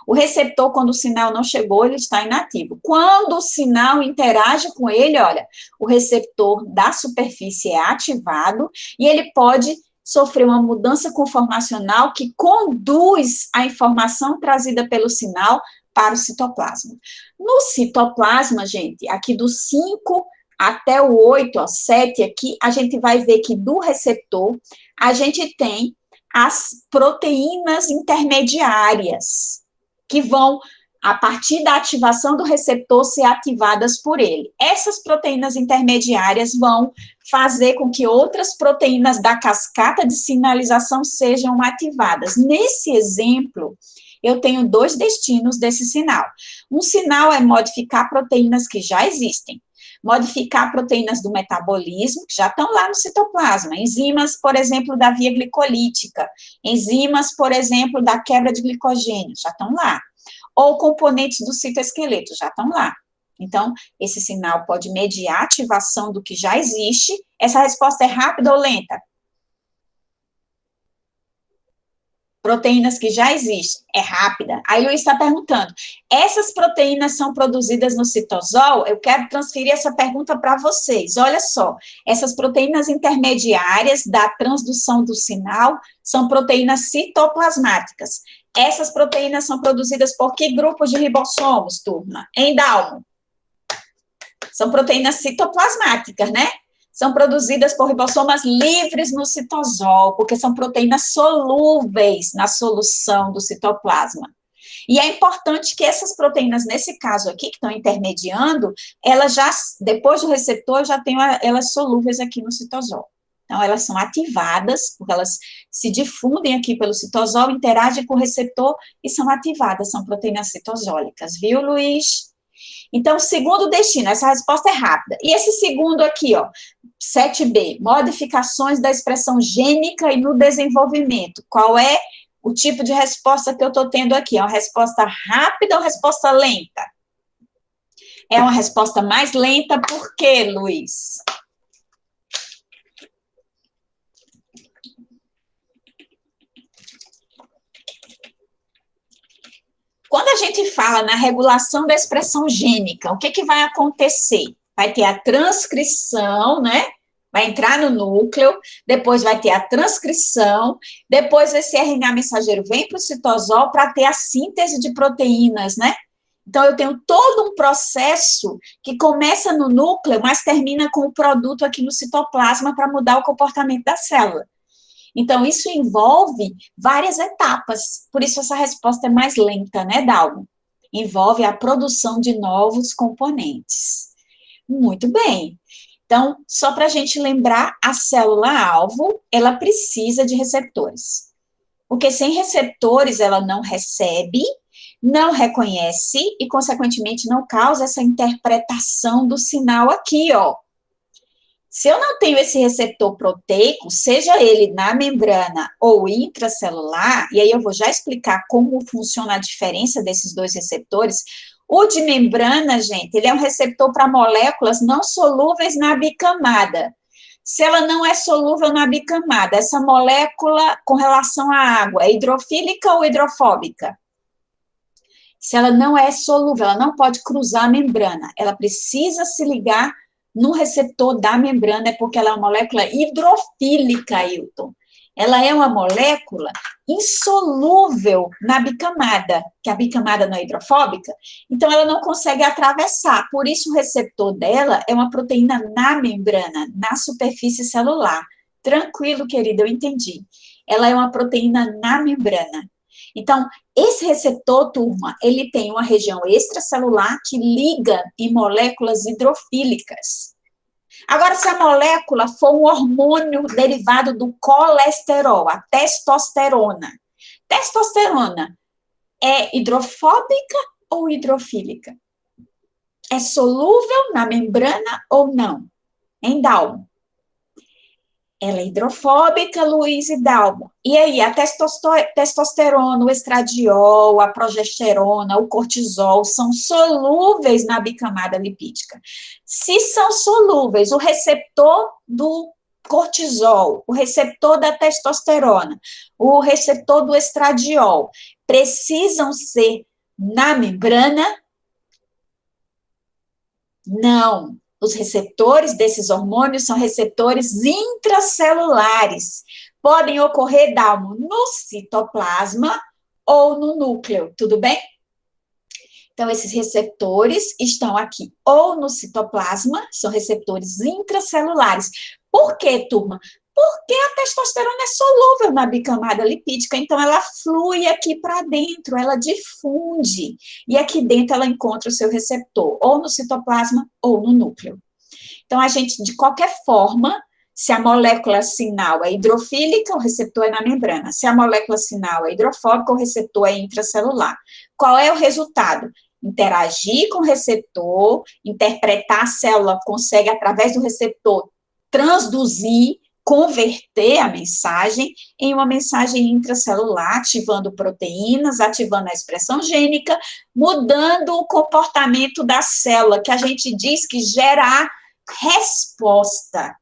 [SPEAKER 1] O receptor, quando o sinal não chegou, ele está inativo. Quando o sinal interage com ele, olha, o receptor da superfície é ativado e ele pode sofrer uma mudança conformacional que conduz a informação trazida pelo sinal para o citoplasma. No citoplasma, gente, aqui do 5 até o 8, ó, 7 aqui, a gente vai ver que do receptor, a gente tem as proteínas intermediárias, que vão, a partir da ativação do receptor, ser ativadas por ele. Essas proteínas intermediárias vão fazer com que outras proteínas da cascata de sinalização sejam ativadas. Nesse exemplo, eu tenho dois destinos desse sinal. Um sinal é modificar proteínas que já existem. modificar proteínas do metabolismo, que já estão lá no citoplasma, enzimas, por exemplo, da via glicolítica, enzimas, por exemplo, da quebra de glicogênio, já estão lá, ou componentes do citoesqueleto, já estão lá. Então, esse sinal pode mediar a ativação do que já existe. Essa resposta é rápida ou lenta? Proteínas que já existem, é rápida. Aí Luiz está perguntando, essas proteínas são produzidas no citosol? Eu quero transferir essa pergunta para vocês. Olha só, essas proteínas intermediárias da transdução do sinal são proteínas citoplasmáticas. Essas proteínas são produzidas por que grupos de ribossomos, turma? Em Dalmo? São proteínas citoplasmáticas, né? São produzidas por ribossomas livres no citosol, porque são proteínas solúveis na solução do citoplasma. E é importante que essas proteínas, nesse caso aqui, que estão intermediando, elas já, depois do receptor, já tem elas solúveis aqui no citosol. Então, elas são ativadas, porque elas se difundem aqui pelo citosol, interagem com o receptor e são ativadas, são proteínas citosólicas, viu, Luiz? Então, segundo destino, essa resposta é rápida. E esse segundo aqui, ó, 7B, modificações da expressão gênica e no desenvolvimento. Qual é o tipo de resposta que eu estou tendo aqui? É uma resposta rápida ou resposta lenta? É uma resposta mais lenta, por quê, Luiz? Quando a gente fala na regulação da expressão gênica, o que, que vai acontecer? Vai ter a transcrição, né? Vai entrar no núcleo, depois vai ter a transcrição, depois esse RNA mensageiro vem para o citosol para ter a síntese de proteínas, né? Então, eu tenho todo um processo que começa no núcleo, mas termina com o produto aqui no citoplasma para mudar o comportamento da célula. Então, isso envolve várias etapas, por isso essa resposta é mais lenta, né, Dalmo? Envolve a produção de novos componentes. Muito bem. Então, só para a gente lembrar, a célula-alvo, ela precisa de receptores. Porque sem receptores, ela não recebe, não reconhece e, consequentemente, não causa essa interpretação do sinal aqui, ó. Se eu não tenho esse receptor proteico, seja ele na membrana ou intracelular, e aí eu vou já explicar como funciona a diferença desses dois receptores. O de membrana, gente, ele é um receptor para moléculas não solúveis na bicamada. Se ela não é solúvel na bicamada, essa molécula com relação à água é hidrofílica ou hidrofóbica? Se ela não é solúvel, ela não pode cruzar a membrana, ela precisa se ligar no receptor da membrana, é porque ela é uma molécula hidrofílica, Ailton. Ela é uma molécula insolúvel na bicamada, que a bicamada não é hidrofóbica, então ela não consegue atravessar, por isso o receptor dela é uma proteína na membrana, na superfície celular. Tranquilo, querida, eu entendi. Ela é uma proteína na membrana. Então, esse receptor, turma, ele tem uma região extracelular que liga em moléculas hidrofílicas. Agora, se a molécula for um hormônio derivado do colesterol, a testosterona. Testosterona é hidrofóbica ou hidrofílica? É solúvel na membrana ou não? Em Dalmo. Ela é hidrofóbica, Luiz e Dalmo. E aí, a testosterona, o estradiol, a progesterona, o cortisol são solúveis na bicamada lipídica. Se são solúveis, o receptor do cortisol, o receptor da testosterona, o receptor do estradiol, precisam ser na membrana? Não. Os receptores desses hormônios são receptores intracelulares. Podem ocorrer, Dalmo, no citoplasma ou no núcleo, tudo bem? Então, esses receptores estão aqui ou no citoplasma, são receptores intracelulares. Por quê, turma? Porque a testosterona é solúvel na bicamada lipídica, então ela flui aqui para dentro, ela difunde, e aqui dentro ela encontra o seu receptor, ou no citoplasma ou no núcleo. Então, a gente, de qualquer forma, se a molécula sinal é hidrofílica, o receptor é na membrana. Se a molécula sinal é hidrofóbica, o receptor é intracelular. Qual é o resultado? interagir com o receptor, interpretar a célula, consegue, através do receptor, transduzir, converter a mensagem em uma mensagem intracelular, ativando proteínas, ativando a expressão gênica, mudando o comportamento da célula, que a gente diz que gera a resposta.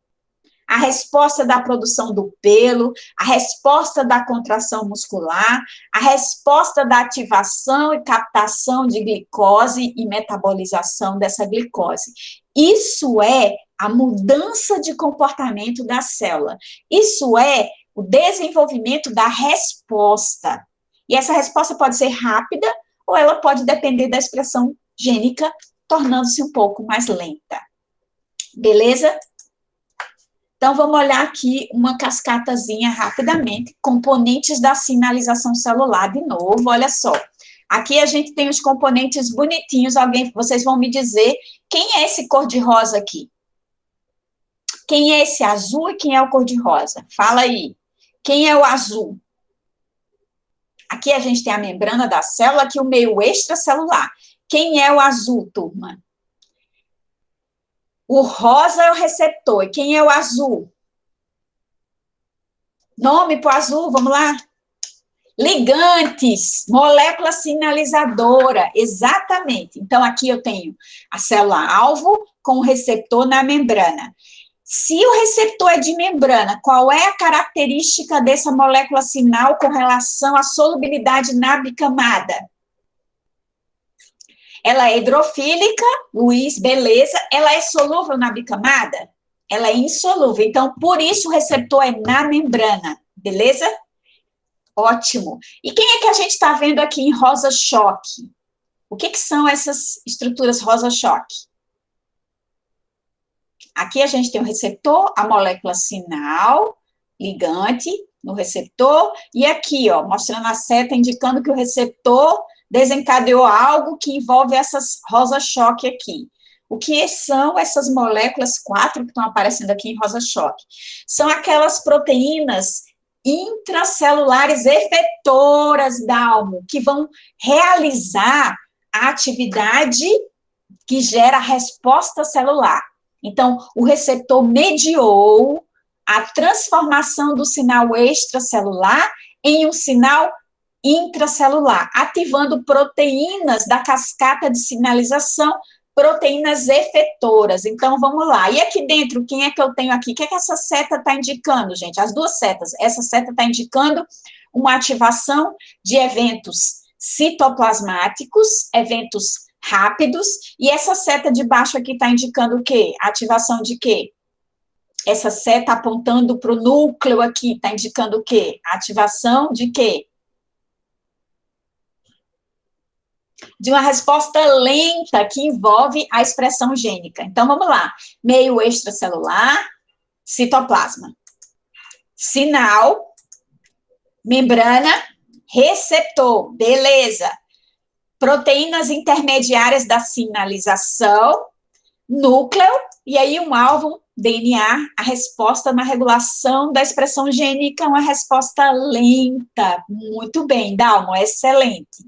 [SPEAKER 1] A resposta da produção do pelo, a resposta da contração muscular, a resposta da ativação e captação de glicose e metabolização dessa glicose. Isso é a mudança de comportamento da célula. Isso é o desenvolvimento da resposta. E essa resposta pode ser rápida ou ela pode depender da expressão gênica, tornando-se um pouco mais lenta. Beleza? Então, vamos olhar aqui uma cascatazinha rapidamente, componentes da sinalização celular, de novo, olha só. Aqui a gente tem os componentes bonitinhos, vocês vão me dizer, quem é esse cor-de-rosa aqui? Quem é esse azul e quem é o cor-de-rosa? Fala aí. Quem é o azul? Aqui a gente tem a membrana da célula, aqui o meio extracelular. Quem é o azul, turma? O rosa é o receptor. E quem é o azul? Nome para o azul, vamos lá. Ligantes, molécula sinalizadora, exatamente. Então, aqui eu tenho a célula-alvo com o receptor na membrana. Se o receptor é de membrana, qual é a característica dessa molécula sinal com relação à solubilidade na bicamada? Ela é hidrofílica, Luiz, beleza. Ela é solúvel na bicamada? Ela é insolúvel. Então, por isso o receptor é na membrana, beleza? Ótimo. E quem é que a gente está vendo aqui em rosa-choque? O que são essas estruturas rosa-choque? Aqui a gente tem o receptor, a molécula sinal, ligante no receptor, e aqui, ó, mostrando a seta, indicando que o receptor desencadeou algo que envolve essas rosa-choque aqui. O que são essas moléculas 4 que estão aparecendo aqui em rosa-choque? São aquelas proteínas intracelulares efetoras da almo, que vão realizar a atividade que gera a resposta celular. Então, o receptor mediou a transformação do sinal extracelular em um sinal intracelular, ativando proteínas da cascata de sinalização, proteínas efetoras. Então, vamos lá. E aqui dentro, quem é que eu tenho aqui? O que é que essa seta está indicando, gente? As duas setas. Essa seta está indicando uma ativação de eventos citoplasmáticos, eventos rápidos, e essa seta de baixo aqui está indicando o quê? Ativação de quê? Essa seta apontando para o núcleo aqui, está indicando o quê? Ativação de quê? De uma resposta lenta que envolve a expressão gênica. Então, vamos lá. Meio extracelular, citoplasma. Sinal, membrana, receptor. Beleza. Proteínas intermediárias da sinalização, núcleo, e aí um alvo, DNA, a resposta na regulação da expressão gênica, uma resposta lenta. Muito bem, Dalmo, excelente.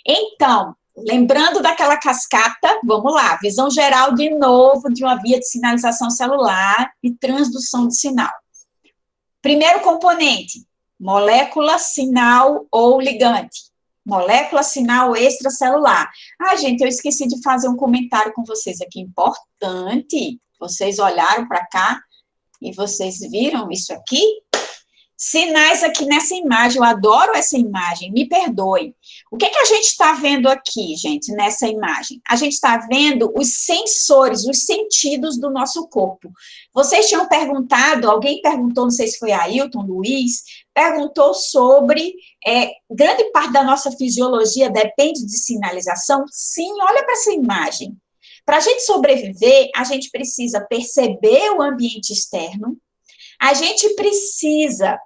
[SPEAKER 1] Então, lembrando daquela cascata, vamos lá, visão geral de novo de uma via de sinalização celular e transdução de sinal. Primeiro componente, molécula, sinal ou ligante. Molécula, sinal extracelular. Ah, gente, eu esqueci de fazer um comentário com vocês aqui, importante. Vocês olharam para cá e vocês viram isso aqui? Sinais aqui nessa imagem, eu adoro essa imagem, me perdoem. O que a gente está vendo aqui, gente, nessa imagem? A gente está vendo os sensores, os sentidos do nosso corpo. Vocês tinham perguntado, alguém perguntou, não sei se foi Ailton, Luiz, perguntou sobre, grande parte da nossa fisiologia depende de sinalização? Sim, olha para essa imagem. Para a gente sobreviver, a gente precisa perceber o ambiente externo, a gente precisa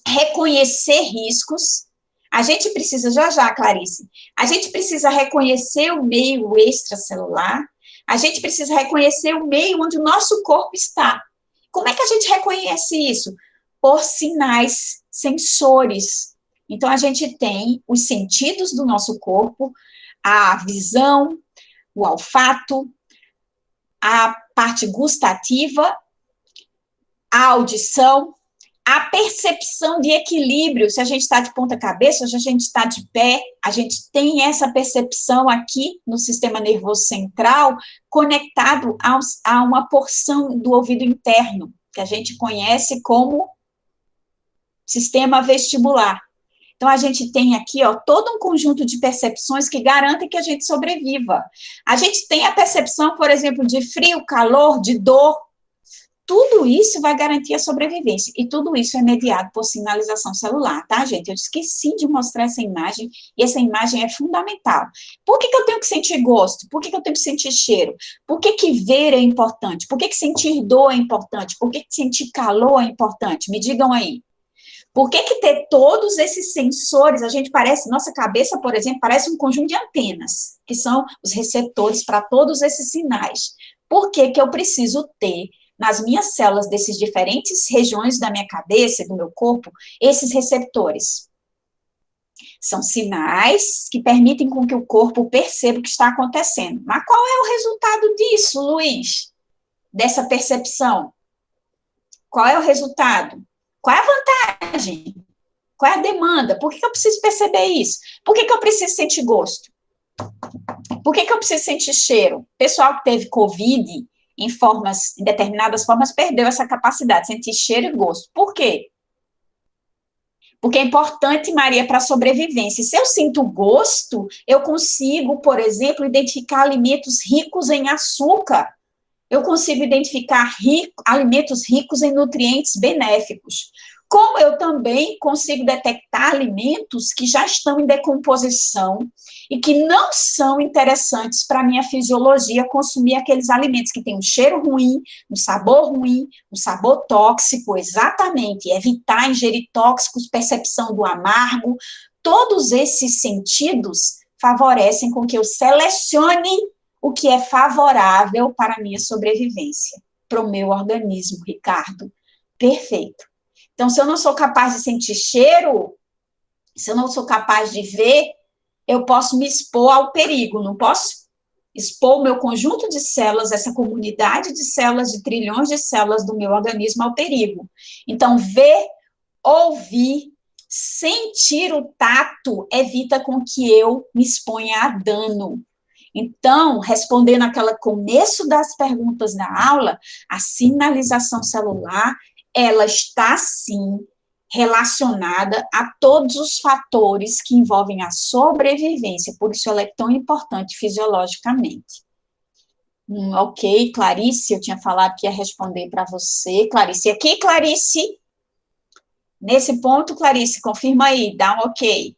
[SPEAKER 1] reconhecer riscos, a gente precisa, já, Clarice, a gente precisa reconhecer o meio extracelular, a gente precisa reconhecer o meio onde o nosso corpo está. Como é que a gente reconhece isso? Por sinais, sensores. Então, a gente tem os sentidos do nosso corpo, a visão, o olfato, a parte gustativa, a audição, a percepção de equilíbrio, se a gente está de ponta cabeça, se a gente está de pé, a gente tem essa percepção aqui no sistema nervoso central, conectado a uma porção do ouvido interno, que a gente conhece como sistema vestibular. Então, a gente tem aqui, ó, todo um conjunto de percepções que garantem que a gente sobreviva. A gente tem a percepção, por exemplo, de frio, calor, de dor. Tudo isso vai garantir a sobrevivência. E tudo isso é mediado por sinalização celular, tá, gente? Eu esqueci de mostrar essa imagem, e essa imagem é fundamental. Por que eu tenho que sentir gosto? Por que eu tenho que sentir cheiro? Por que ver é importante? Por que sentir dor é importante? Por que sentir calor é importante? Me digam aí. Por que ter todos esses sensores, a gente parece, nossa cabeça, por exemplo, parece um conjunto de antenas, que são os receptores para todos esses sinais. Por que eu preciso ter, nas minhas células desses diferentes regiões da minha cabeça, do meu corpo, esses receptores? São sinais que permitem com que o corpo perceba o que está acontecendo. Mas qual é o resultado disso, Luiz? Dessa percepção? Qual é o resultado? Qual é a vantagem? Qual é a demanda? Por que eu preciso perceber isso? Por que eu preciso sentir gosto? Por que eu preciso sentir cheiro? O pessoal que teve Covid, em determinadas formas, perdeu essa capacidade de sentir cheiro e gosto. Por quê? Porque é importante, Maria, para a sobrevivência. Se eu sinto gosto, eu consigo, por exemplo, identificar alimentos ricos em açúcar. Eu consigo identificar alimentos ricos em nutrientes benéficos. Como eu também consigo detectar alimentos que já estão em decomposição e que não são interessantes para a minha fisiologia consumir aqueles alimentos que têm um cheiro ruim, um sabor tóxico, exatamente, evitar ingerir tóxicos, percepção do amargo. Todos esses sentidos favorecem com que eu selecione o que é favorável para a minha sobrevivência, para o meu organismo, Ricardo. Perfeito. Então, se eu não sou capaz de sentir cheiro, se eu não sou capaz de ver, eu posso me expor ao perigo, não posso? Expor o meu conjunto de células, essa comunidade de células, de trilhões de células do meu organismo ao perigo. Então, ver, ouvir, sentir o tato evita com que eu me exponha a dano. Então, respondendo aquele começo das perguntas da aula, a sinalização celular, ela está, sim, relacionada a todos os fatores que envolvem a sobrevivência, por isso ela é tão importante fisiologicamente. Ok, Clarice, eu tinha falado que ia responder para você. Clarice, aqui, Clarice? Nesse ponto, Clarice, confirma aí, dá um ok.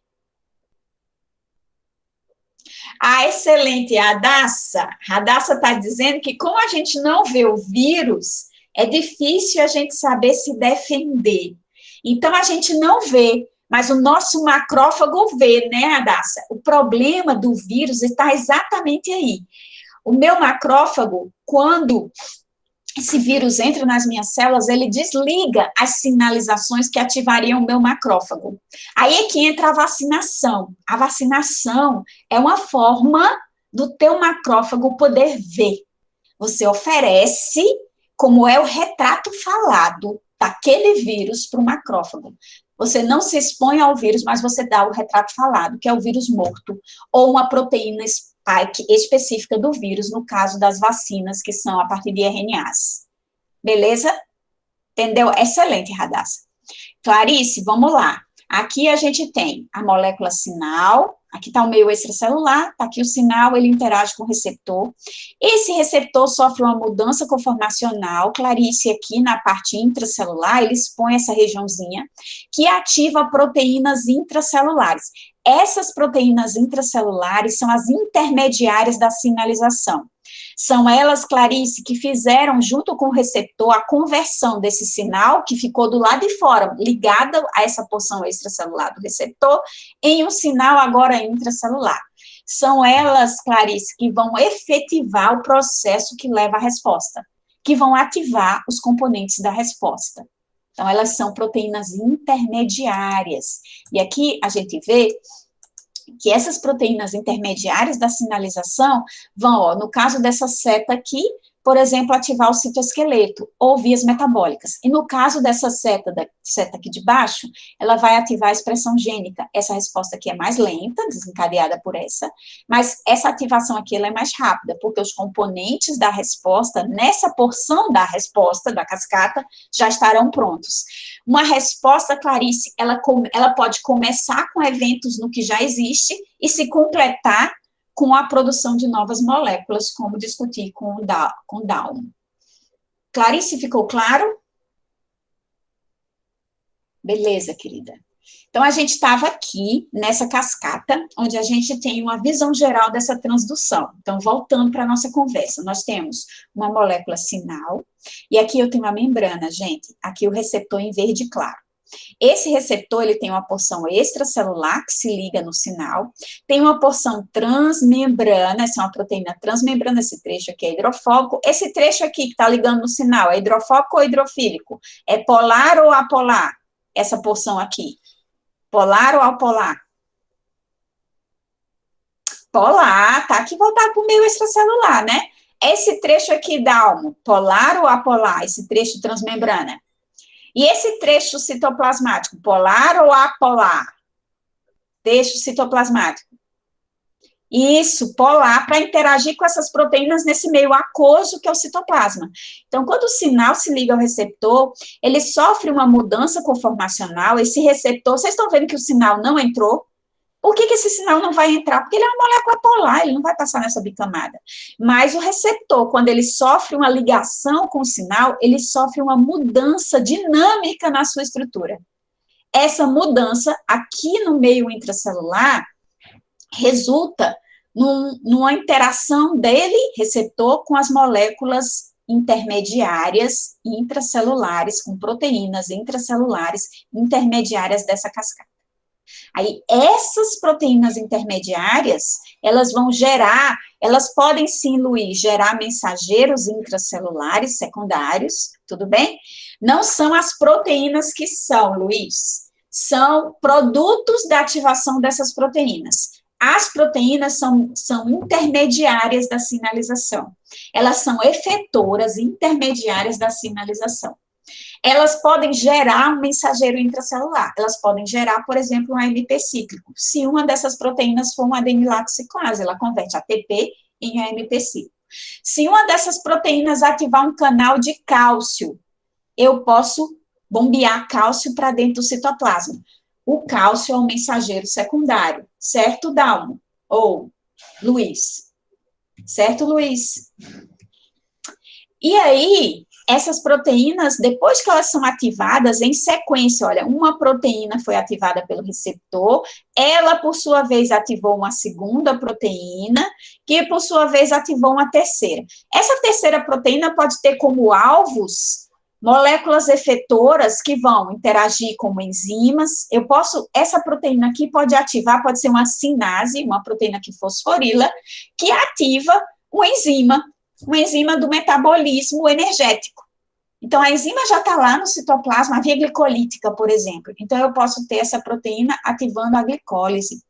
[SPEAKER 1] Ah, excelente, a Radassa. A Radassa está dizendo que, como a gente não vê o vírus, é difícil a gente saber se defender. Então, a gente não vê, mas o nosso macrófago vê, né, Radassa? O problema do vírus está exatamente aí. O meu macrófago, quando esse vírus entra nas minhas células, ele desliga as sinalizações que ativariam o meu macrófago. Aí é que entra a vacinação. A vacinação é uma forma do teu macrófago poder ver. Você oferece, como é o retrato falado daquele vírus para o macrófago. Você não se expõe ao vírus, mas você dá o retrato falado, que é o vírus morto, ou uma proteína spike específica do vírus, no caso das vacinas, que são a partir de RNAs. Beleza? Entendeu? Excelente, Radassa. Clarice, vamos lá. Aqui a gente tem a molécula sinal, aqui está o meio extracelular, está aqui o sinal, ele interage com o receptor. Esse receptor sofre uma mudança conformacional, Clarice, aqui na parte intracelular, ele expõe essa regiãozinha, que ativa proteínas intracelulares. Essas proteínas intracelulares são as intermediárias da sinalização. São elas, Clarice, que fizeram, junto com o receptor, a conversão desse sinal, que ficou do lado de fora, ligada a essa porção extracelular do receptor, em um sinal agora intracelular. São elas, Clarice, que vão efetivar o processo que leva à resposta, que vão ativar os componentes da resposta. Então, elas são proteínas intermediárias. E aqui a gente vê que essas proteínas intermediárias da sinalização vão, ó, no caso dessa seta aqui, por exemplo, ativar o citoesqueleto ou vias metabólicas. E no caso dessa seta aqui de baixo, ela vai ativar a expressão gênica. Essa resposta aqui é mais lenta, desencadeada por essa, mas essa ativação aqui ela é mais rápida, porque os componentes da resposta, nessa porção da resposta, da cascata, já estarão prontos. Uma resposta, Clarice, ela pode começar com eventos no que já existe e se completar com a produção de novas moléculas, como discuti com o Dalmo. Clarice, ficou claro? Beleza, querida. Então, a gente estava aqui nessa cascata, onde a gente tem uma visão geral dessa transdução. Então, voltando para a nossa conversa, nós temos uma molécula sinal, e aqui eu tenho a membrana, gente, aqui o receptor em verde claro. Esse receptor, ele tem uma porção extracelular que se liga no sinal, tem uma porção transmembrana, essa é uma proteína transmembrana, esse trecho aqui é hidrofóbico, esse trecho aqui que está ligando no sinal, é hidrofóbico ou hidrofílico? É polar ou apolar? Essa porção aqui, polar ou apolar? Polar, tá? Que voltar para o meio extracelular, né? Esse trecho aqui, Dalmo, polar ou apolar? Esse trecho transmembrana? E esse trecho citoplasmático, polar ou apolar? Trecho citoplasmático. Isso, polar, para interagir com essas proteínas nesse meio aquoso que é o citoplasma. Então, quando o sinal se liga ao receptor, ele sofre uma mudança conformacional, esse receptor, vocês estão vendo que o sinal não entrou? Por que esse sinal não vai entrar? Porque ele é uma molécula polar, ele não vai passar nessa bicamada. Mas o receptor, quando ele sofre uma ligação com o sinal, ele sofre uma mudança dinâmica na sua estrutura. Essa mudança, aqui no meio intracelular, resulta numa interação dele, receptor, com as moléculas intermediárias intracelulares, com proteínas intracelulares intermediárias dessa cascata. Aí, essas proteínas intermediárias, elas vão gerar, elas podem sim, Luiz, gerar mensageiros intracelulares secundários, tudo bem? Não são as proteínas que são, Luiz, são produtos da ativação dessas proteínas. As proteínas são intermediárias da sinalização. Elas são efetoras intermediárias da sinalização. Elas podem gerar um mensageiro intracelular. Elas podem gerar, por exemplo, um AMP cíclico. Se uma dessas proteínas for uma adenilato ciclase, ela converte ATP em AMP cíclico. Se uma dessas proteínas ativar um canal de cálcio, eu posso bombear cálcio para dentro do citoplasma. O cálcio é um mensageiro secundário, certo, Dalmo? Ou Luiz? Certo, Luiz? E aí, essas proteínas, depois que elas são ativadas, em sequência, olha, uma proteína foi ativada pelo receptor, ela, por sua vez, ativou uma segunda proteína, que, por sua vez, ativou uma terceira. Essa terceira proteína pode ter como alvos moléculas efetoras que vão interagir com enzimas. Essa proteína aqui pode ativar, pode ser uma sinase, uma proteína que fosforila, que ativa uma enzima do metabolismo energético. Então, a enzima já está lá no citoplasma, a via glicolítica, por exemplo. Então, eu posso ter essa proteína ativando a glicólise.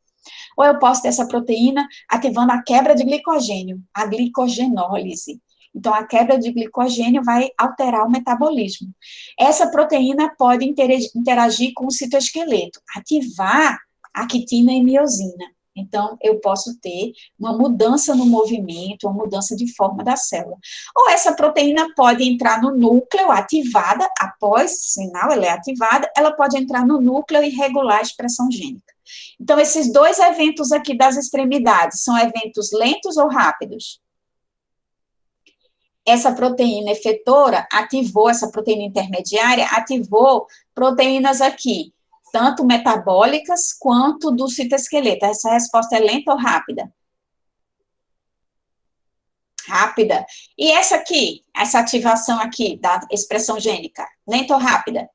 [SPEAKER 1] Ou eu posso ter essa proteína ativando a quebra de glicogênio, a glicogenólise. Então, a quebra de glicogênio vai alterar o metabolismo. Essa proteína pode interagir com o citoesqueleto, ativar a quitina e miosina. Então, eu posso ter uma mudança no movimento, uma mudança de forma da célula. Ou essa proteína pode entrar no núcleo, ativada, após o sinal, ela é ativada, ela pode entrar no núcleo e regular a expressão gênica. Então, esses dois eventos aqui das extremidades, são eventos lentos ou rápidos? Essa proteína efetora ativou, essa proteína intermediária ativou proteínas aqui, tanto metabólicas quanto do citoesqueleto. Essa resposta é lenta ou rápida? Rápida. E essa aqui, essa ativação aqui da expressão gênica, lenta ou rápida?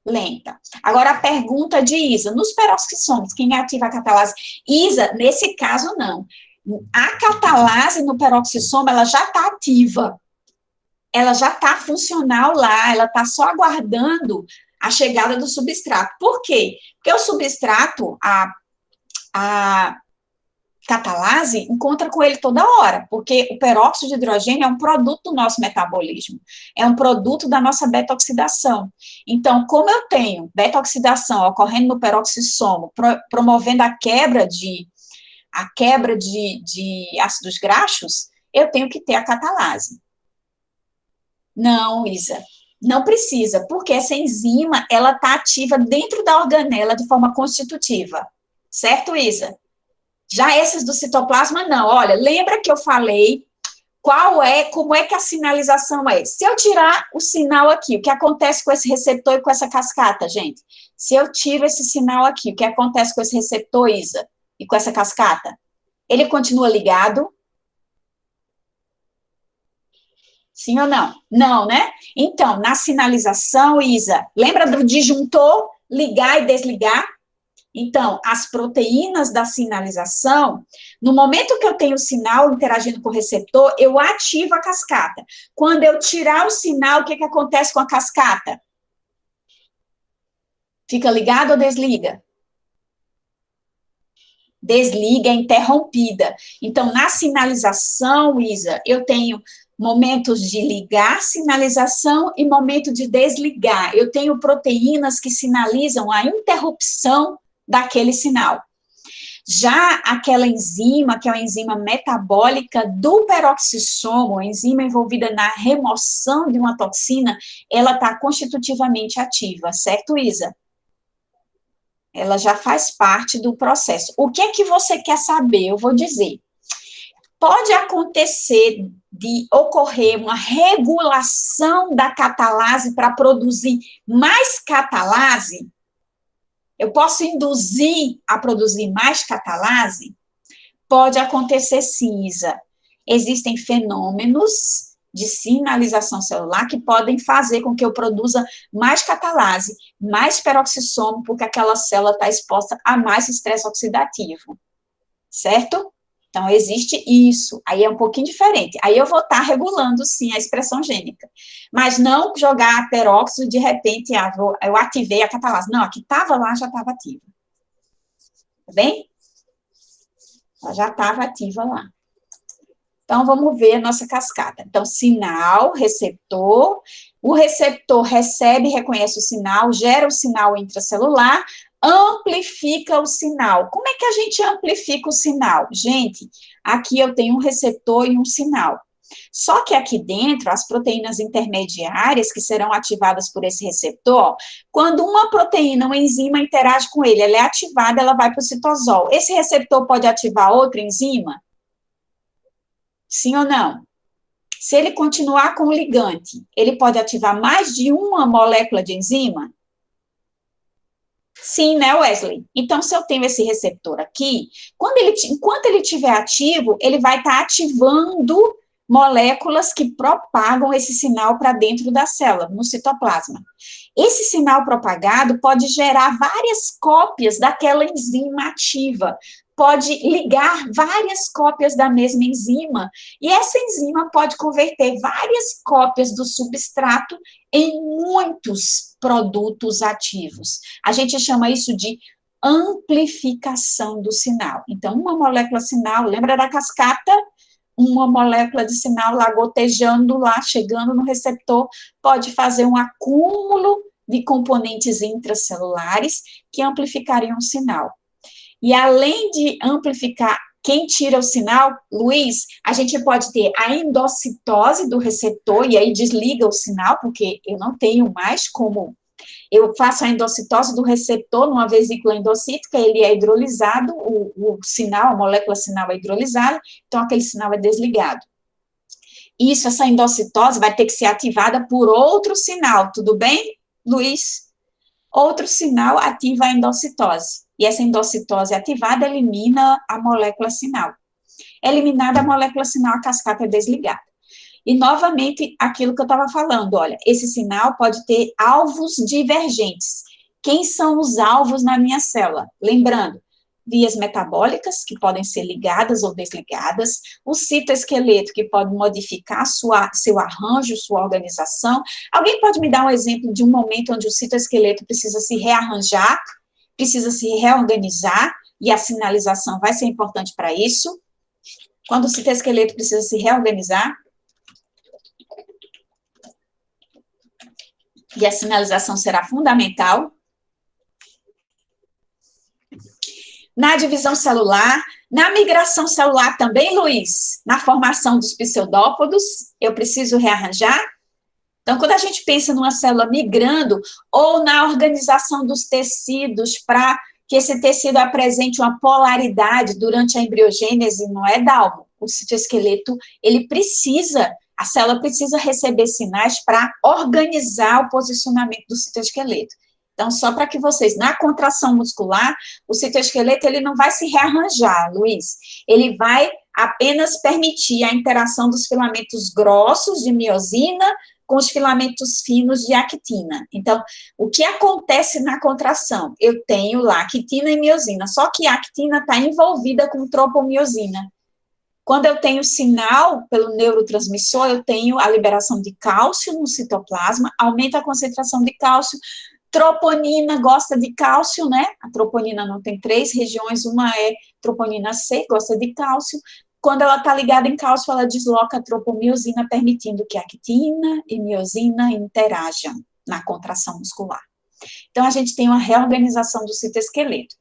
[SPEAKER 1] Lenta. Agora a pergunta de Isa, nos peroxissomos, quem ativa a catalase? Isa, nesse caso não. A catalase no peroxissoma, ela já está ativa, ela já está funcional lá, ela está só aguardando a chegada do substrato. Por quê? Porque o substrato, a catalase encontra com ele toda hora, porque o peróxido de hidrogênio é um produto do nosso metabolismo, é um produto da nossa beta-oxidação. Então, como eu tenho beta-oxidação ocorrendo no peroxissomo, promovendo a quebra de ácidos graxos, eu tenho que ter a catalase. Não, Isa, não precisa, porque essa enzima, ela está ativa dentro da organela de forma constitutiva. Certo, Isa? Já esses do citoplasma, não. Olha, lembra que eu falei como é que a sinalização é? Se eu tirar o sinal aqui, o que acontece com esse receptor e com essa cascata, gente? Se eu tiro esse sinal aqui, o que acontece com esse receptor, Isa, e com essa cascata? Ele continua ligado? Sim ou não? Não, né? Então, na sinalização, Isa, lembra do disjuntor ligar e desligar? Então, as proteínas da sinalização, no momento que eu tenho o sinal interagindo com o receptor, eu ativo a cascata. Quando eu tirar o sinal, o que acontece com a cascata? Fica ligado ou desliga? Desliga, é interrompida. Então, na sinalização, Isa, eu tenho momentos de ligar sinalização e momento de desligar. Eu tenho proteínas que sinalizam a interrupção daquele sinal. Já aquela enzima, que é uma enzima metabólica do peroxissomo, a enzima envolvida na remoção de uma toxina, ela está constitutivamente ativa, certo, Isa? Ela já faz parte do processo. O que é que você quer saber? Eu vou dizer. Pode acontecer de ocorrer uma regulação da catalase para produzir mais catalase? Eu posso induzir a produzir mais catalase? Pode acontecer sim, Isa. Existem fenômenos de sinalização celular que podem fazer com que eu produza mais catalase, mais peroxissomo, porque aquela célula está exposta a mais estresse oxidativo. Certo? Então, existe isso. Aí é um pouquinho diferente. Aí eu vou estar regulando, sim, a expressão gênica. Mas não jogar peróxido e, de repente, eu ativei a catalase. Não, a que estava lá já estava ativa. Tá bem? Ela já estava ativa lá. Então, vamos ver a nossa cascata. Então, sinal, receptor. O receptor recebe, reconhece o sinal, gera o sinal intracelular, amplifica o sinal. Como é que a gente amplifica o sinal? Gente, aqui eu tenho um receptor e um sinal. Só que aqui dentro, as proteínas intermediárias que serão ativadas por esse receptor, quando uma proteína, uma enzima interage com ele, ela é ativada, ela vai para o citosol. Esse receptor pode ativar outra enzima? Sim ou não? Se ele continuar com o ligante, ele pode ativar mais de uma molécula de enzima? Sim, né, Wesley? Então, se eu tenho esse receptor aqui, enquanto ele estiver ativo, ele vai estar ativando moléculas que propagam esse sinal para dentro da célula, no citoplasma. Esse sinal propagado pode gerar várias cópias daquela enzima ativa, pode ligar várias cópias da mesma enzima, e essa enzima pode converter várias cópias do substrato em muitos produtos ativos. A gente chama isso de amplificação do sinal. Então, uma molécula sinal, lembra da cascata? Uma molécula de sinal lá gotejando lá, chegando no receptor, pode fazer um acúmulo de componentes intracelulares que amplificariam o sinal. E além de amplificar quem tira o sinal, Luiz, a gente pode ter a endocitose do receptor, e aí desliga o sinal, porque eu não tenho mais como. Eu faço a endocitose do receptor numa vesícula endocítica, ele é hidrolisado, o sinal, a molécula sinal é hidrolisada, então aquele sinal é desligado. Essa endocitose vai ter que ser ativada por outro sinal, tudo bem, Luiz? Outro sinal ativa a endocitose. E essa endocitose ativada elimina a molécula sinal. Eliminada a molécula sinal, a cascata é desligada. E, novamente, aquilo que eu estava falando, olha, esse sinal pode ter alvos divergentes. Quem são os alvos na minha célula? Lembrando, vias metabólicas, que podem ser ligadas ou desligadas, o citoesqueleto, que pode modificar seu arranjo, sua organização. Alguém pode me dar um exemplo de um momento onde o citoesqueleto precisa se rearranjar, precisa se reorganizar? e a sinalização vai ser importante para isso. Quando o citoesqueleto precisa se reorganizar, e a sinalização será fundamental. Na divisão celular, na migração celular também, Luiz, na formação dos pseudópodos, eu preciso rearranjar. Então, quando a gente pensa numa célula migrando, ou na organização dos tecidos para que esse tecido apresente uma polaridade durante a embriogênese, não é, Dalmo? O citoesqueleto, ele precisa, a célula precisa receber sinais para organizar o posicionamento do citoesqueleto. Então, só para que vocês, na contração muscular, o citoesqueleto, ele não vai se rearranjar, Luiz. Ele vai apenas permitir a interação dos filamentos grossos de miosina com os filamentos finos de actina. Então, o que acontece na contração? Eu tenho lá actina e miosina, só que a actina está envolvida com tropomiosina. Quando eu tenho sinal pelo neurotransmissor, eu tenho a liberação de cálcio no citoplasma, aumenta a concentração de cálcio. Troponina gosta de cálcio, né? A troponina não tem 3 regiões, uma é troponina C, gosta de cálcio. Quando ela está ligada em cálcio, ela desloca a tropomiosina, permitindo que actina e miosina interajam na contração muscular. Então, a gente tem uma reorganização do citoesqueleto.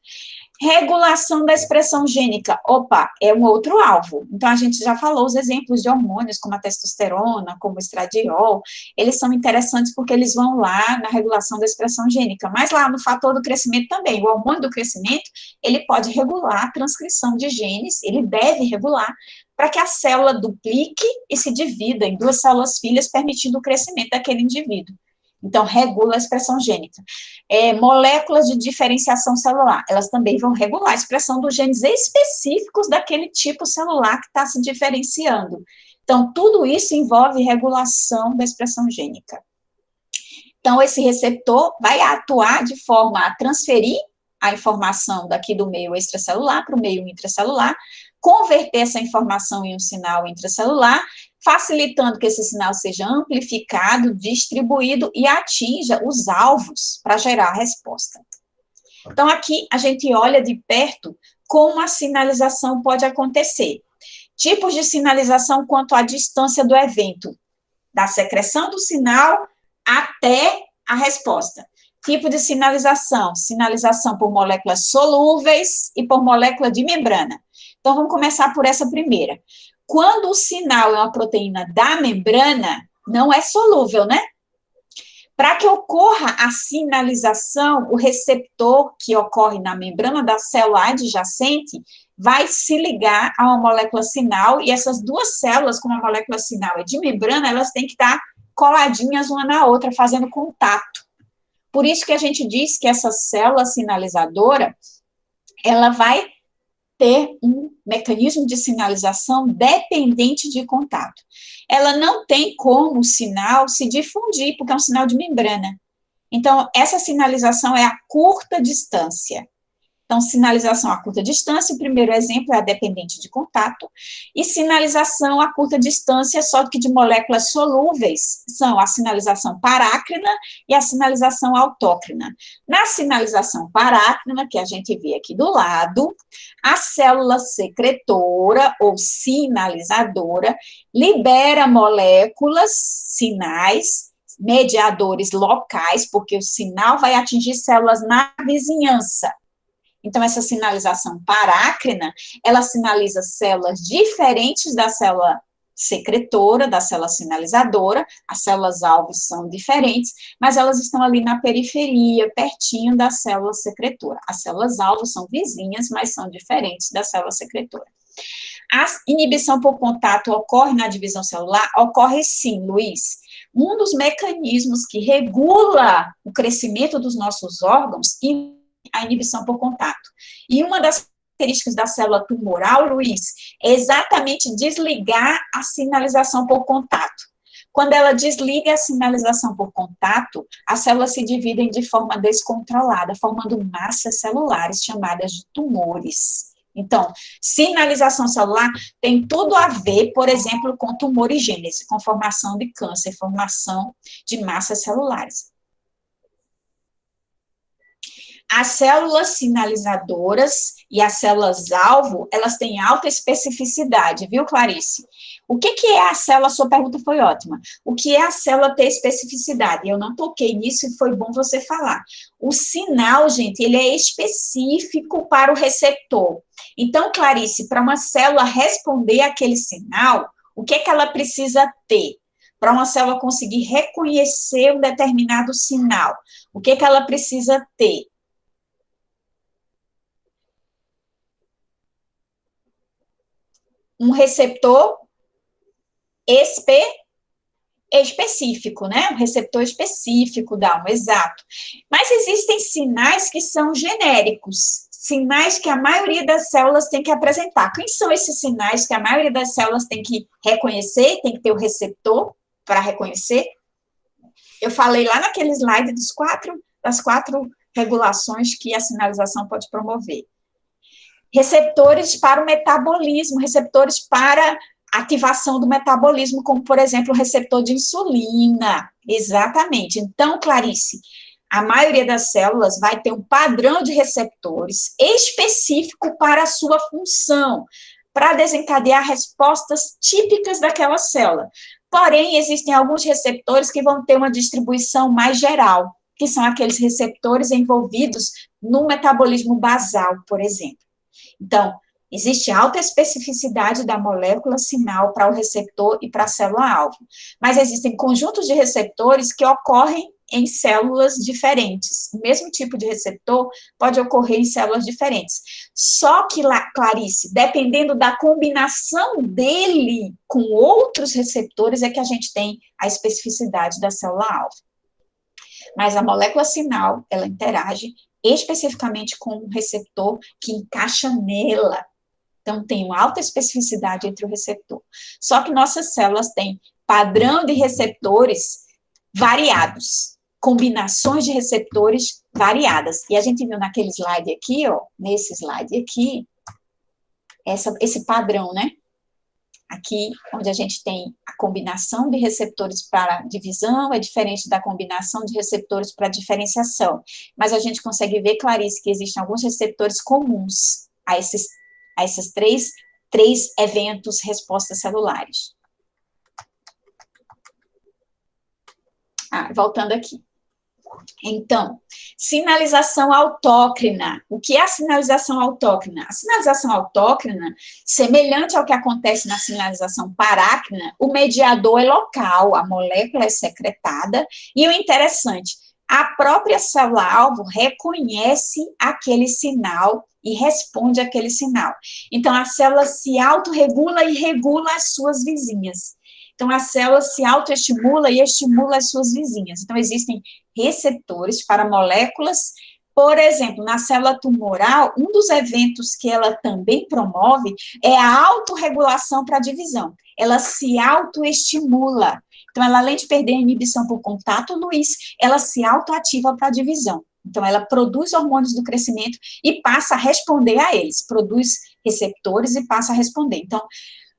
[SPEAKER 1] Regulação da expressão gênica, opa, é um outro alvo. Então, a gente já falou os exemplos de hormônios, como a testosterona, como o estradiol, eles são interessantes porque eles vão lá na regulação da expressão gênica, mas lá no fator do crescimento também, o hormônio do crescimento, ele pode regular a transcrição de genes, ele deve regular, para que a célula duplique e se divida em 2 células filhas, permitindo o crescimento daquele indivíduo. Então, regula a expressão gênica. Moléculas de diferenciação celular, elas também vão regular a expressão dos genes específicos daquele tipo celular que está se diferenciando. Então, tudo isso envolve regulação da expressão gênica. Então, esse receptor vai atuar de forma a transferir a informação daqui do meio extracelular para o meio intracelular, converter essa informação em um sinal intracelular, facilitando que esse sinal seja amplificado, distribuído e atinja os alvos para gerar a resposta. Então, aqui a gente olha de perto como a sinalização pode acontecer. Tipos de sinalização quanto à distância do evento, da secreção do sinal até a resposta. Tipo de sinalização, sinalização por moléculas solúveis e por molécula de membrana. Então, vamos começar por essa primeira. Quando o sinal é uma proteína da membrana, não é solúvel, né? Para que ocorra a sinalização, o receptor que ocorre na membrana da célula adjacente vai se ligar a uma molécula sinal, e essas 2 células, como a molécula sinal é de membrana, elas têm que estar coladinhas uma na outra, fazendo contato. Por isso que a gente diz que essa célula sinalizadora, ela vai ter um mecanismo de sinalização dependente de contato. Ela não tem como o sinal se difundir, porque é um sinal de membrana. Então, essa sinalização é a curta distância. Então, sinalização a curta distância, o primeiro exemplo é a dependente de contato, e sinalização a curta distância, só que de moléculas solúveis, são a sinalização parácrina e a sinalização autócrina. Na sinalização parácrina, que a gente vê aqui do lado, a célula secretora ou sinalizadora libera moléculas, sinais, mediadores locais, porque o sinal vai atingir células na vizinhança. Então, essa sinalização parácrina, ela sinaliza células diferentes da célula secretora, da célula sinalizadora, as células-alvo são diferentes, mas elas estão ali na periferia, pertinho da célula secretora. As células-alvo são vizinhas, mas são diferentes da célula secretora. A inibição por contato ocorre na divisão celular? Ocorre sim, Luiz. Um dos mecanismos que regula o crescimento dos nossos órgãos a inibição por contato. E uma das características da célula tumoral, Luiz, é exatamente desligar a sinalização por contato. Quando ela desliga a sinalização por contato, as células se dividem de forma descontrolada, formando massas celulares chamadas de tumores. Então, sinalização celular tem tudo a ver, por exemplo, com tumorigênese, com formação de câncer, formação de massas celulares. As células sinalizadoras e as células-alvo, elas têm alta especificidade, viu, Clarice? O que é a célula? A sua pergunta foi ótima. O que é a célula ter especificidade? Eu não toquei nisso e foi bom você falar. O sinal, gente, ele é específico para o receptor. Então, Clarice, para uma célula responder àquele sinal, o que ela precisa ter? Para uma célula conseguir reconhecer um determinado sinal, o que ela precisa ter? Um receptor específico, né? Um receptor específico da alma, exato. Mas existem sinais que são genéricos, sinais que a maioria das células tem que apresentar. Quem são esses sinais que a maioria das células tem que reconhecer, tem que ter o receptor para reconhecer? Eu falei lá naquele slide das quatro regulações que a sinalização pode promover. Receptores para o metabolismo, receptores para ativação do metabolismo, como, por exemplo, o receptor de insulina. Exatamente. Então, Clarice, a maioria das células vai ter um padrão de receptores específico para a sua função, para desencadear respostas típicas daquela célula. Porém, existem alguns receptores que vão ter uma distribuição mais geral, que são aqueles receptores envolvidos no metabolismo basal, por exemplo. Então, existe alta especificidade da molécula sinal para o receptor e para a célula-alvo, mas existem conjuntos de receptores que ocorrem em células diferentes. O mesmo tipo de receptor pode ocorrer em células diferentes. Só que, Clarice, dependendo da combinação dele com outros receptores, é que a gente tem a especificidade da célula-alvo. Mas a molécula sinal, ela interage especificamente com um receptor que encaixa nela. Então, tem uma alta especificidade entre o receptor. Só que nossas células têm padrão de receptores variados, combinações de receptores variadas. E a gente viu naquele slide aqui, ó, nesse slide aqui, esse padrão, né? Aqui, onde a gente tem a combinação de receptores para divisão, é diferente da combinação de receptores para diferenciação. Mas a gente consegue ver, Clarice, que existem alguns receptores comuns a esses três eventos respostas celulares. Voltando aqui. Então, sinalização autócrina. O que é a sinalização autócrina? A sinalização autócrina, semelhante ao que acontece na sinalização parácrina, o mediador é local, a molécula é secretada, e o interessante, a própria célula-alvo reconhece aquele sinal e responde àquele sinal. Então, a célula se autorregula e regula as suas vizinhas. Então, a célula se autoestimula e estimula as suas vizinhas. Então, existem receptores para moléculas. Por exemplo, na célula tumoral, um dos eventos que ela também promove é a autorregulação para a divisão. Ela se autoestimula. Então, ela, além de perder a inibição por contato, Luiz, ela se autoativa para a divisão. Então, ela produz hormônios do crescimento e passa a responder a eles. Produz receptores e passa a responder. Então,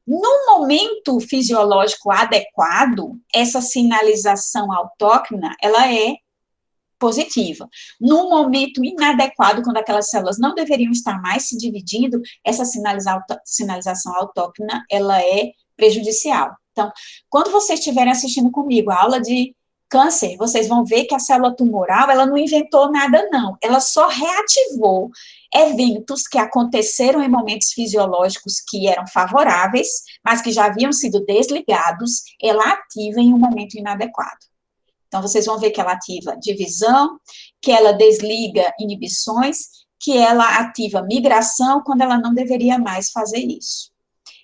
[SPEAKER 1] no momento fisiológico adequado, essa sinalização autócrina, ela é positiva. No momento inadequado, quando aquelas células não deveriam estar mais se dividindo, essa sinalização autócrina, ela é prejudicial. Então, quando vocês estiverem assistindo comigo a aula de câncer, vocês vão ver que a célula tumoral, ela não inventou nada, não. Ela só reativou eventos que aconteceram em momentos fisiológicos que eram favoráveis, mas que já haviam sido desligados, ela ativa em um momento inadequado. Então, vocês vão ver que ela ativa divisão, que ela desliga inibições, que ela ativa migração, quando ela não deveria mais fazer isso.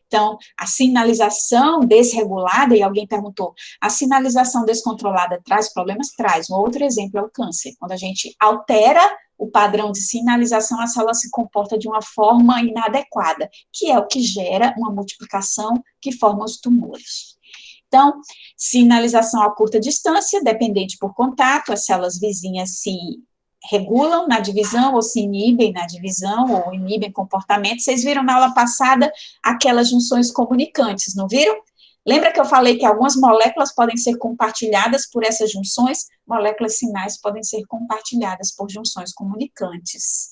[SPEAKER 1] Então, a sinalização desregulada, e alguém perguntou, a sinalização descontrolada traz problemas? Traz. Um outro exemplo é o câncer. Quando a gente altera o padrão de sinalização, a célula se comporta de uma forma inadequada, que é o que gera uma multiplicação que forma os tumores. Então, sinalização a curta distância, dependente por contato, as células vizinhas se regulam na divisão, ou se inibem na divisão, ou inibem comportamento. Vocês viram na aula passada aquelas junções comunicantes, não viram? Lembra que eu falei que algumas moléculas podem ser compartilhadas por essas junções? Moléculas sinais podem ser compartilhadas por junções comunicantes.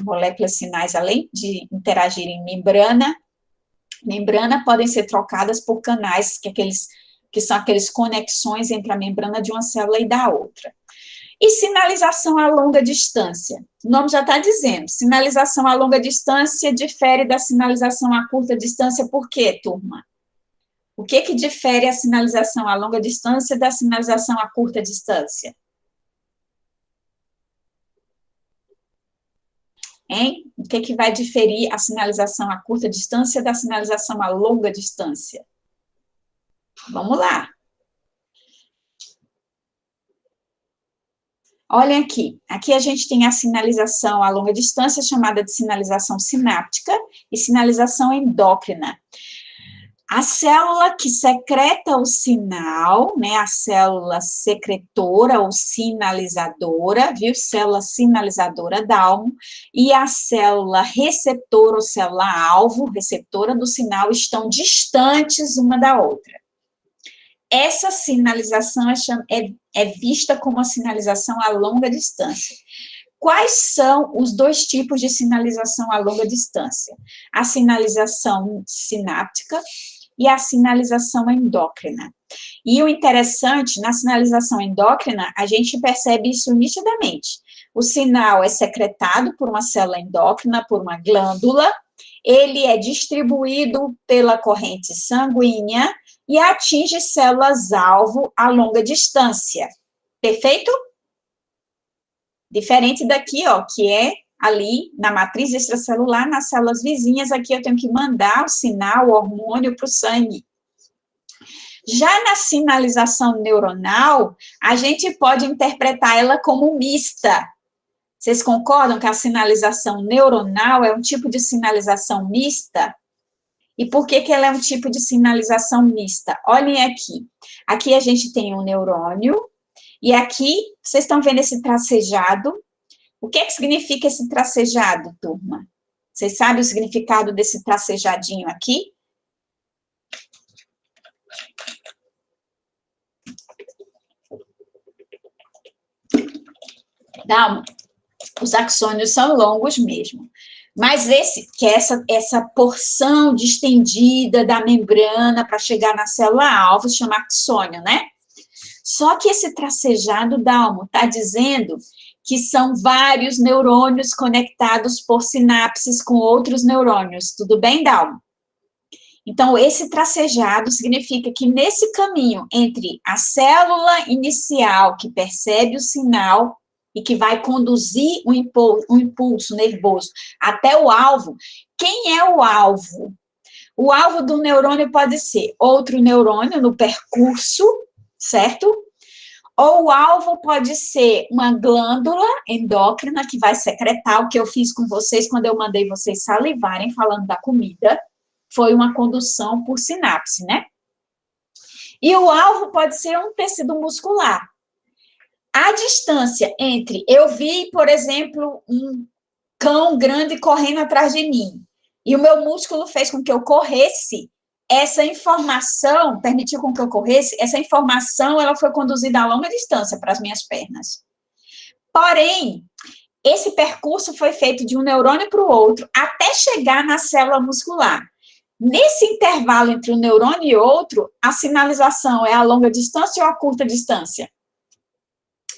[SPEAKER 1] Moléculas sinais, além de interagirem em membrana, podem ser trocadas por canais, que são aqueles conexões entre a membrana de uma célula e da outra. E sinalização a longa distância? O nome já está dizendo, sinalização a longa distância difere da sinalização a curta distância, por quê, turma? O que difere a sinalização a longa distância da sinalização a curta distância? Hein? O que vai diferir a sinalização a curta distância da sinalização a longa distância? Vamos lá. Olhem aqui. Aqui a gente tem a sinalização a longa distância, chamada de sinalização sináptica, e sinalização endócrina. A célula que secreta o sinal, né, a célula secretora ou sinalizadora, viu? Célula sinalizadora Dalmo, e a célula receptora ou célula-alvo, receptora do sinal, estão distantes uma da outra. Essa sinalização é vista como a sinalização a longa distância. Quais são os dois tipos de sinalização a longa distância? A sinalização sináptica e a sinalização endócrina. E o interessante, na sinalização endócrina, a gente percebe isso nitidamente. O sinal é secretado por uma célula endócrina, por uma glândula, ele é distribuído pela corrente sanguínea e atinge células-alvo a longa distância. Perfeito? Diferente daqui, ó, que é ali na matriz extracelular, nas células vizinhas, aqui eu tenho que mandar o sinal, o hormônio para o sangue. Já na sinalização neuronal, a gente pode interpretar ela como mista. Vocês concordam que a sinalização neuronal é um tipo de sinalização mista? E por que ela é um tipo de sinalização mista? Olhem aqui. Aqui a gente tem um neurônio, e aqui, vocês estão vendo esse tracejado? O que significa esse tracejado, turma? Vocês sabem o significado desse tracejadinho aqui? Não, os axônios são longos mesmo. Mas essa porção distendida da membrana para chegar na célula-alvo chama axônio, né? Só que esse tracejado, Dalmo, está dizendo que são vários neurônios conectados por sinapses com outros neurônios. Tudo bem, Dalmo? Então, esse tracejado significa que nesse caminho entre a célula inicial que percebe o sinal e que vai conduzir um impulso nervoso até o alvo, quem é o alvo? O alvo do neurônio pode ser outro neurônio no percurso, certo? Ou o alvo pode ser uma glândula endócrina que vai secretar, o que eu fiz com vocês quando eu mandei vocês salivarem falando da comida, foi uma condução por sinapse, né? E o alvo pode ser um tecido muscular. A distância entre eu vi, por exemplo, um cão grande correndo atrás de mim, e o meu músculo fez com que eu corresse, essa informação, permitiu com que eu corresse, essa informação, ela foi conduzida a longa distância para as minhas pernas. Porém, esse percurso foi feito de um neurônio para o outro, até chegar na célula muscular. Nesse intervalo entre um neurônio e outro, a sinalização é a longa distância ou a curta distância?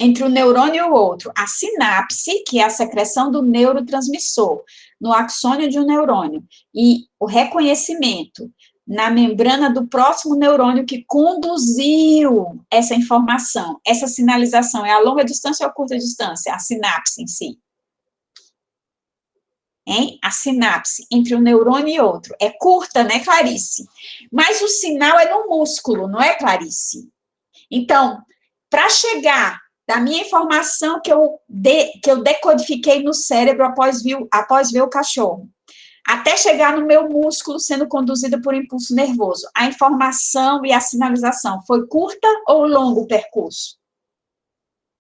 [SPEAKER 1] Entre um neurônio e o outro, a sinapse, que é a secreção do neurotransmissor no axônio de um neurônio, e o reconhecimento na membrana do próximo neurônio que conduziu essa informação. Essa sinalização é a longa distância ou a curta distância? A sinapse em si. Hein? A sinapse entre um neurônio e outro. É curta, né, Clarice? Mas o sinal é no músculo, não é, Clarice? Então, para chegar da minha informação que eu decodifiquei no cérebro após ver o cachorro, até chegar no meu músculo sendo conduzida por impulso nervoso, a informação e a sinalização foi curta ou longo o percurso?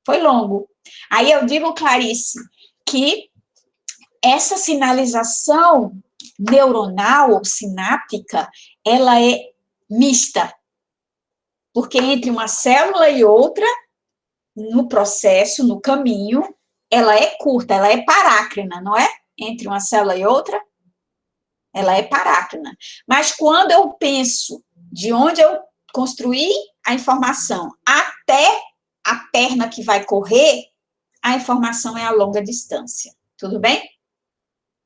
[SPEAKER 1] Foi longo. Aí eu digo, Clarice, que essa sinalização neuronal ou sináptica, ela é mista, porque entre uma célula e outra, no processo, no caminho, ela é curta, ela é parácrina, não é? Entre uma célula e outra, ela é parácrina. Mas quando eu penso de onde eu construí a informação até a perna que vai correr, a informação é a longa distância. Tudo bem?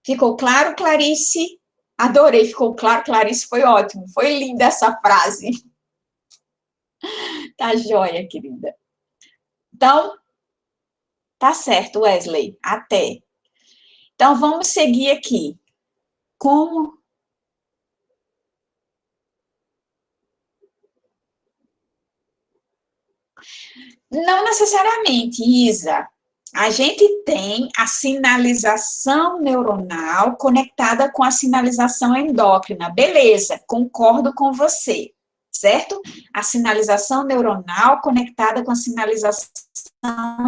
[SPEAKER 1] Ficou claro, Clarice? Adorei, ficou claro, Clarice, foi ótimo. Foi linda essa frase. Tá joia, querida. Então, tá certo, Wesley. Até. Então, vamos seguir aqui. Como... Não necessariamente, Isa. A gente tem a sinalização neuronal conectada com a sinalização endócrina. Beleza, concordo com você, certo? A sinalização neuronal conectada com a sinalização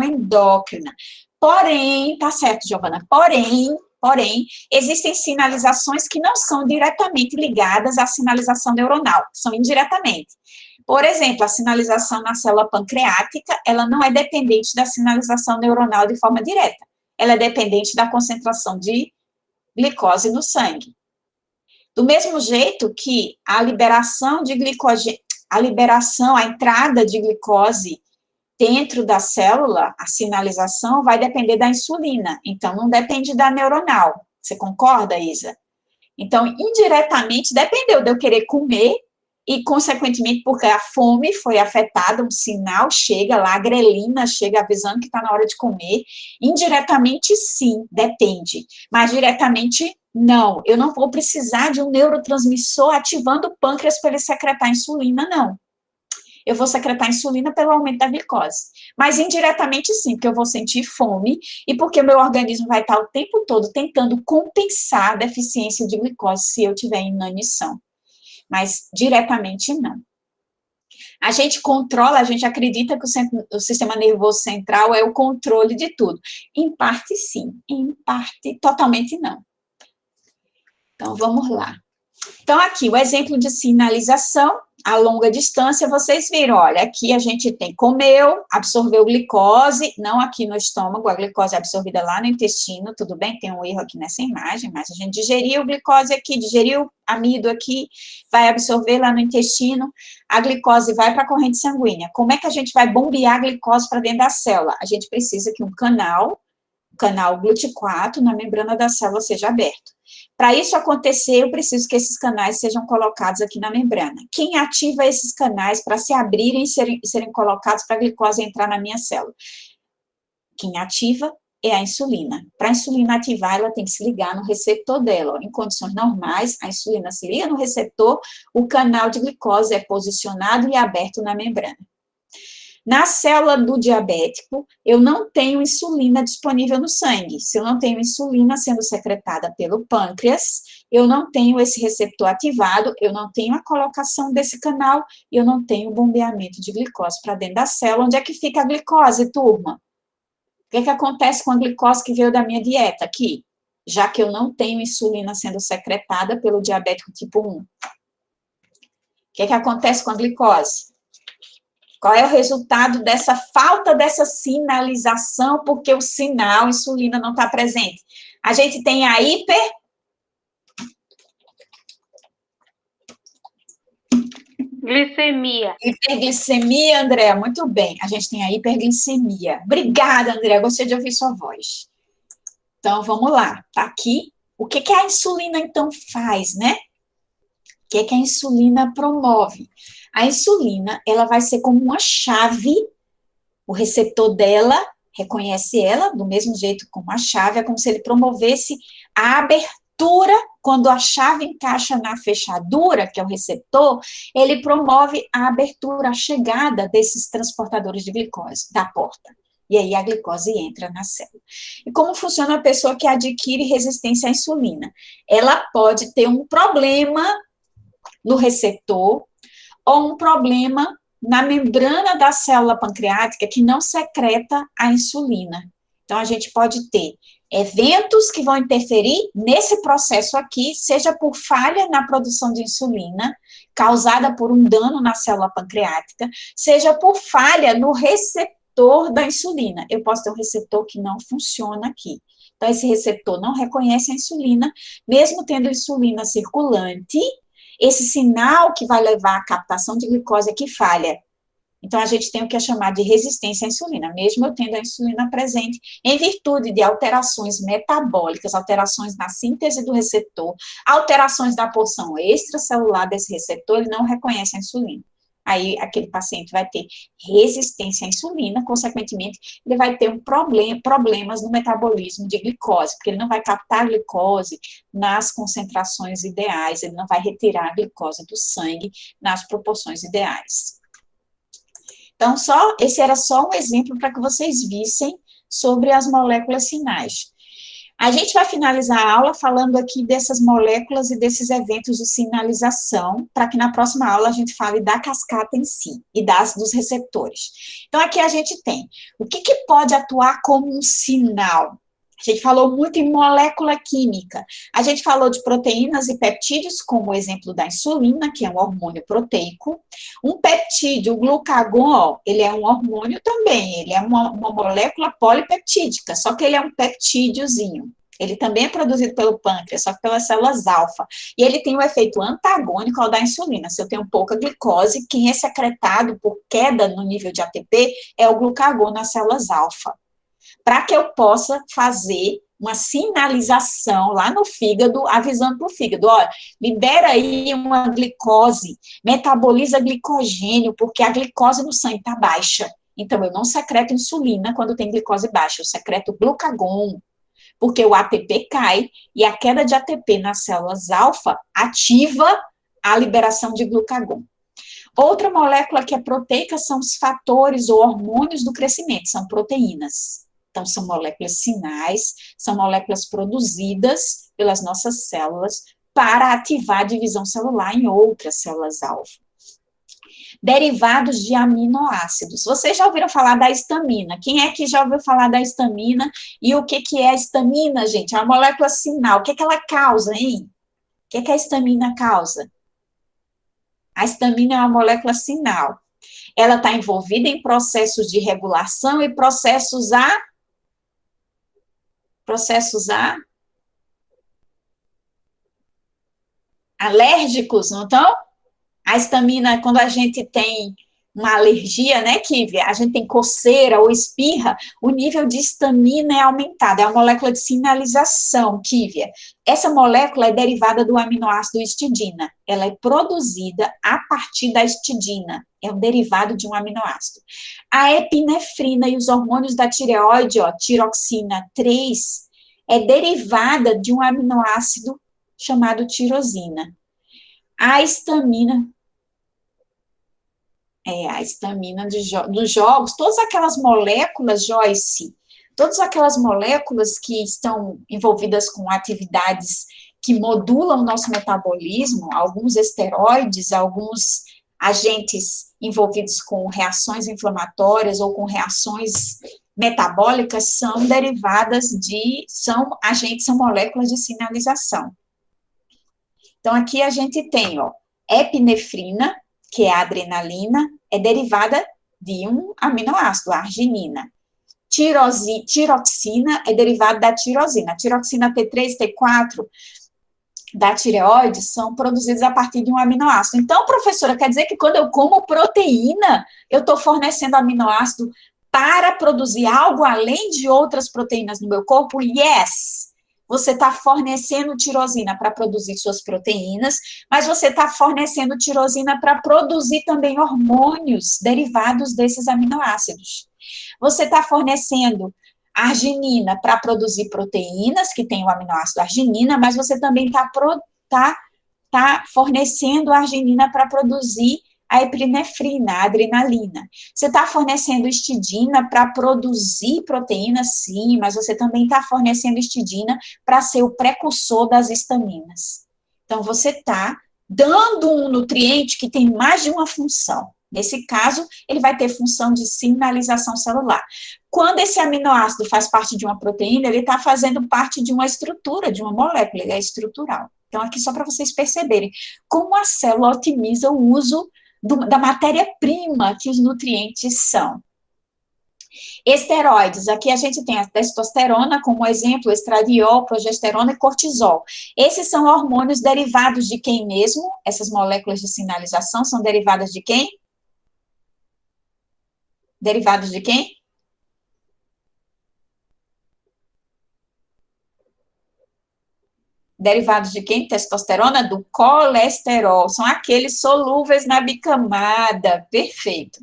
[SPEAKER 1] endócrina. Porém, tá certo, Giovana, porém, existem sinalizações que não são diretamente ligadas à sinalização neuronal, são indiretamente. Por exemplo, a sinalização na célula pancreática, ela não é dependente da sinalização neuronal de forma direta. Ela é dependente da concentração de glicose no sangue. Do mesmo jeito que a liberação de glicogênio, a entrada de glicose dentro da célula, a sinalização vai depender da insulina. Então, não depende da neuronal. Você concorda, Isa? Então, indiretamente, dependeu de eu querer comer e, consequentemente, porque a fome foi afetada, um sinal chega lá, a grelina chega avisando que está na hora de comer. Indiretamente, sim, depende. Mas, diretamente, não. Eu não vou precisar de um neurotransmissor ativando o pâncreas para ele secretar insulina, não. Eu vou secretar insulina pelo aumento da glicose. Mas, indiretamente, sim, porque eu vou sentir fome e porque o meu organismo vai estar o tempo todo tentando compensar a deficiência de glicose se eu tiver inanição. Mas diretamente não. A gente controla, a gente acredita que o sistema nervoso central é o controle de tudo. Em parte, sim. Em parte, totalmente não. Então, vamos lá. Então, aqui, o exemplo de sinalização a longa distância, vocês viram, olha, aqui a gente tem comeu, absorveu glicose, não aqui no estômago, a glicose é absorvida lá no intestino, tudo bem, tem um erro aqui nessa imagem, mas a gente digeriu glicose aqui, digeriu amido aqui, vai absorver lá no intestino, a glicose vai para a corrente sanguínea. Como é que a gente vai bombear a glicose para dentro da célula? A gente precisa que um canal GLUT4 na membrana da célula seja aberto. Para isso acontecer, eu preciso que esses canais sejam colocados aqui na membrana. Quem ativa esses canais para se abrirem e serem colocados para a glicose entrar na minha célula? Quem ativa é a insulina. Para a insulina ativar, ela tem que se ligar no receptor dela. Em condições normais, a insulina se liga no receptor, o canal de glicose é posicionado e aberto na membrana. Na célula do diabético, eu não tenho insulina disponível no sangue. Se eu não tenho insulina sendo secretada pelo pâncreas, eu não tenho esse receptor ativado, eu não tenho a colocação desse canal, e eu não tenho bombeamento de glicose para dentro da célula. Onde é que fica a glicose, turma? O que é que acontece com a glicose que veio da minha dieta aqui? Já que eu não tenho insulina sendo secretada pelo diabético tipo 1. O que é que acontece com a glicose? Qual é o resultado dessa falta dessa sinalização, porque o sinal insulina não está presente? A gente tem a
[SPEAKER 2] Glicemia.
[SPEAKER 1] Hiperglicemia, Andréa, muito bem. A gente tem a hiperglicemia. Obrigada, Andréa, gostei de ouvir sua voz. Então, vamos lá. Tá aqui. O que que a insulina, então, faz, né? O que que a insulina promove? A insulina, ela vai ser como uma chave, o receptor dela reconhece ela do mesmo jeito como a chave, é como se ele promovesse a abertura, quando a chave encaixa na fechadura, que é o receptor, ele promove a abertura, a chegada desses transportadores de glicose da porta. E aí a glicose entra na célula. E como funciona a pessoa que adquire resistência à insulina? Ela pode ter um problema no receptor, ou um problema na membrana da célula pancreática que não secreta a insulina. Então, a gente pode ter eventos que vão interferir nesse processo aqui, seja por falha na produção de insulina, causada por um dano na célula pancreática, seja por falha no receptor da insulina. Eu posso ter um receptor que não funciona aqui. Então, esse receptor não reconhece a insulina, mesmo tendo insulina circulante, esse sinal que vai levar à captação de glicose é que falha. Então, a gente tem o que é chamado de resistência à insulina, mesmo eu tendo a insulina presente, em virtude de alterações metabólicas, alterações na síntese do receptor, alterações da porção extracelular desse receptor, ele não reconhece a insulina. Aí, aquele paciente vai ter resistência à insulina, consequentemente, ele vai ter problemas no metabolismo de glicose, porque ele não vai captar a glicose nas concentrações ideais, ele não vai retirar a glicose do sangue nas proporções ideais. Então, esse era só um exemplo para que vocês vissem sobre as moléculas sinais. A gente vai finalizar a aula falando aqui dessas moléculas e desses eventos de sinalização, para que na próxima aula a gente fale da cascata em si e dos receptores. Então, aqui a gente tem o que pode atuar como um sinal. A gente falou muito em molécula química. A gente falou de proteínas e peptídeos, como o exemplo da insulina, que é um hormônio proteico. Um peptídeo, o glucagon, ele é um hormônio também, ele é uma molécula polipeptídica, só que ele é um peptídeozinho. Ele também é produzido pelo pâncreas, só que pelas células alfa. E ele tem um efeito antagônico ao da insulina. Se eu tenho pouca glicose, quem é secretado por queda no nível de ATP é o glucagon nas células alfa. Para que eu possa fazer uma sinalização lá no fígado, avisando para o fígado, olha, libera aí uma glicose, metaboliza glicogênio, porque a glicose no sangue está baixa. Então, eu não secreto insulina quando tem glicose baixa, eu secreto glucagon, porque o ATP cai, e a queda de ATP nas células alfa ativa a liberação de glucagon. Outra molécula que é proteica são os fatores ou hormônios do crescimento, são proteínas. Então, são moléculas sinais, são moléculas produzidas pelas nossas células para ativar a divisão celular em outras células-alvo. Derivados de aminoácidos. Vocês já ouviram falar da histamina? Quem é que já ouviu falar da histamina? E o que é a histamina, gente? É uma molécula sinal. O que ela causa, hein? O que a histamina causa? A histamina é uma molécula sinal. Ela está envolvida em processos de regulação e processos alérgicos, não estão? A histamina, quando a gente tem uma alergia, né, Kívia? A gente tem coceira ou espirra, o nível de histamina é aumentado, é uma molécula de sinalização, Kívia. Essa molécula é derivada do aminoácido histidina, ela é produzida a partir da histidina, é um derivado de um aminoácido. A epinefrina e os hormônios da tireoide, tiroxina 3, é derivada de um aminoácido chamado tirosina. A histamina dos jogos, todas aquelas moléculas, Joyce, todas aquelas moléculas que estão envolvidas com atividades que modulam o nosso metabolismo, alguns esteroides, alguns agentes envolvidos com reações inflamatórias ou com reações metabólicas, são derivadas são moléculas de sinalização. Então, aqui a gente tem, epinefrina, que é a adrenalina, é derivada de um aminoácido, a arginina. Tiroxina é derivada da tirosina. A tiroxina T3, T4 da tireoide são produzidos a partir de um aminoácido. Então, professora, quer dizer que quando eu como proteína, eu estou fornecendo aminoácido para produzir algo além de outras proteínas no meu corpo? Yes! Você está fornecendo tirosina para produzir suas proteínas, mas você está fornecendo tirosina para produzir também hormônios derivados desses aminoácidos. Você está fornecendo arginina para produzir proteínas, que tem o aminoácido arginina, mas você também tá fornecendo arginina para produzir a epinefrina, a adrenalina. Você está fornecendo histidina para produzir proteína, sim, mas você também está fornecendo histidina para ser o precursor das histaminas. Então, você está dando um nutriente que tem mais de uma função. Nesse caso, ele vai ter função de sinalização celular. Quando esse aminoácido faz parte de uma proteína, ele está fazendo parte de uma estrutura, de uma molécula, ele é estrutural. Então, aqui só para vocês perceberem como a célula otimiza o uso da matéria-prima que os nutrientes são. Esteroides, aqui a gente tem a testosterona como exemplo, estradiol, progesterona e cortisol. Esses são hormônios derivados de quem mesmo? Essas moléculas de sinalização são derivadas de quem? Derivados de quem? Derivados de quem? Testosterona? Do colesterol. São aqueles solúveis na bicamada. Perfeito.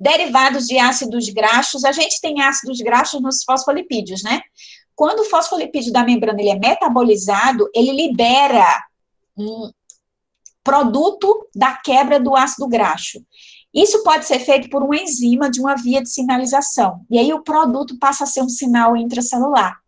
[SPEAKER 1] Derivados de ácidos graxos. A gente tem ácidos graxos nos fosfolipídios, né? Quando o fosfolipídio da membrana ele é metabolizado, ele libera um produto da quebra do ácido graxo. Isso pode ser feito por uma enzima de uma via de sinalização. E aí o produto passa a ser um sinal intracelular.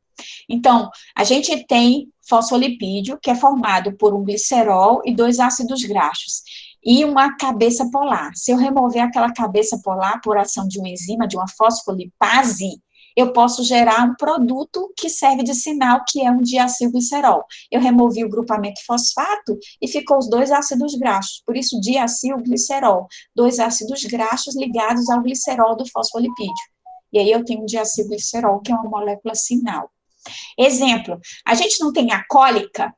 [SPEAKER 1] Então, a gente tem fosfolipídio, que é formado por um glicerol e 2 ácidos graxos, e uma cabeça polar. Se eu remover aquela cabeça polar por ação de uma enzima, de uma fosfolipase, eu posso gerar um produto que serve de sinal, que é um diacilglicerol. Eu removi o grupamento fosfato e ficou os 2 ácidos graxos, por isso diacilglicerol, 2 ácidos graxos ligados ao glicerol do fosfolipídio. E aí eu tenho um diacilglicerol, que é uma molécula sinal. Exemplo, a gente não tem a cólica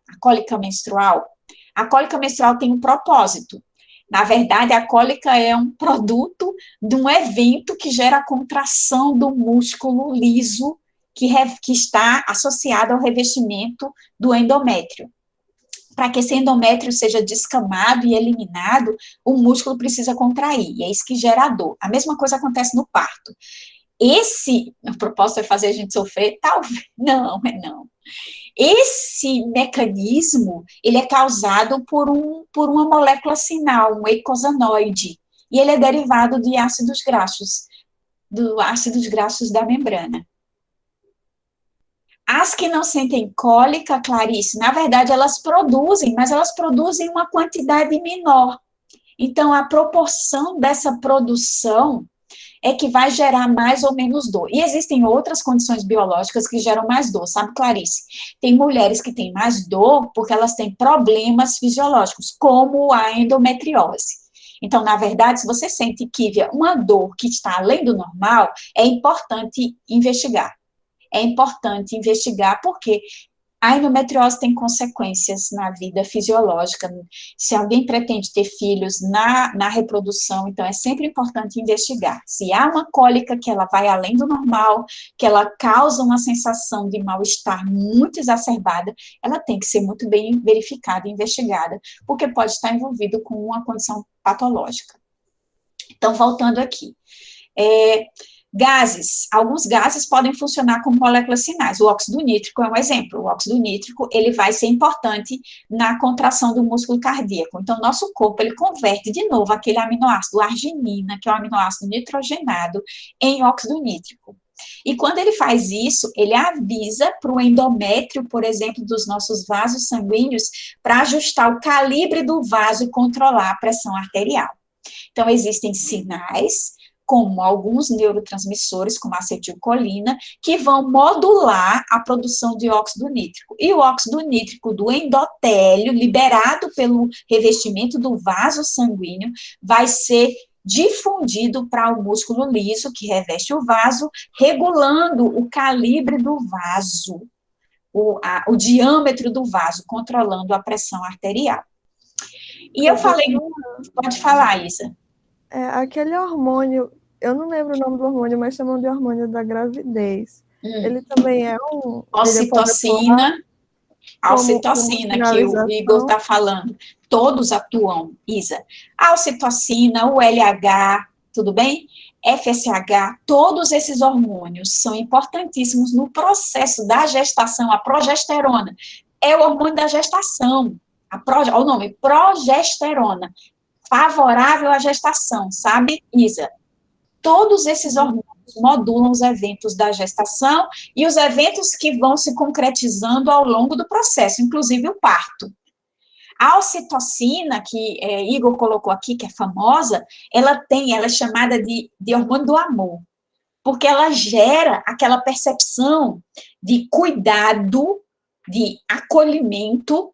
[SPEAKER 1] menstrual? A cólica menstrual tem um propósito. Na verdade, a cólica é um produto de um evento que gera a contração do músculo liso que está associado ao revestimento do endométrio. Para que esse endométrio seja descamado e eliminado, o músculo precisa contrair, e é isso que gera a dor. A mesma coisa acontece no parto. O propósito é fazer a gente sofrer? Talvez, não. Esse mecanismo, ele é causado por uma molécula sinal, um eicosanoide, e ele é derivado de ácidos graxos, da membrana. As que não sentem cólica, Clarice, na verdade elas produzem, mas elas produzem uma quantidade menor. Então, a proporção dessa produção é que vai gerar mais ou menos dor. E existem outras condições biológicas que geram mais dor, sabe, Clarice? Tem mulheres que têm mais dor porque elas têm problemas fisiológicos, como a endometriose. Então, na verdade, se você sente, Kívia, uma dor que está além do normal, é importante investigar. É importante investigar porque a endometriose tem consequências na vida fisiológica. Se alguém pretende ter filhos na reprodução, então é sempre importante investigar. Se há uma cólica que ela vai além do normal, que ela causa uma sensação de mal-estar muito exacerbada, ela tem que ser muito bem verificada e investigada, porque pode estar envolvido com uma condição patológica. Então, voltando aqui. Gases, alguns gases podem funcionar como moléculas sinais. O óxido nítrico é um exemplo. O óxido nítrico, ele vai ser importante na contração do músculo cardíaco. Então, nosso corpo, ele converte de novo aquele aminoácido arginina, que é um aminoácido nitrogenado, em óxido nítrico. E quando ele faz isso, ele avisa para o endométrio, por exemplo, dos nossos vasos sanguíneos, para ajustar o calibre do vaso e controlar a pressão arterial. Então, existem sinais, como alguns neurotransmissores, como a acetilcolina, que vão modular a produção de óxido nítrico. E o óxido nítrico do endotélio, liberado pelo revestimento do vaso sanguíneo, vai ser difundido para o músculo liso, que reveste o vaso, regulando o calibre do vaso, o diâmetro do vaso, controlando a pressão arterial. E eu falei, pode falar, Isa.
[SPEAKER 2] Aquele hormônio, eu não lembro o nome do hormônio, mas chamam de hormônio da gravidez. Ele também é um...
[SPEAKER 1] Ocitocina, a ocitocina que o Igor está falando. Todos atuam, Isa. A ocitocina, o LH, tudo bem? FSH, todos esses hormônios são importantíssimos no processo da gestação. A progesterona é o hormônio da gestação. Olha o nome, progesterona. Favorável à gestação, sabe, Isa? Todos esses hormônios modulam os eventos da gestação e os eventos que vão se concretizando ao longo do processo, inclusive o parto. A ocitocina, que Igor colocou aqui, que é famosa, ela é chamada de hormônio do amor, porque ela gera aquela percepção de cuidado, de acolhimento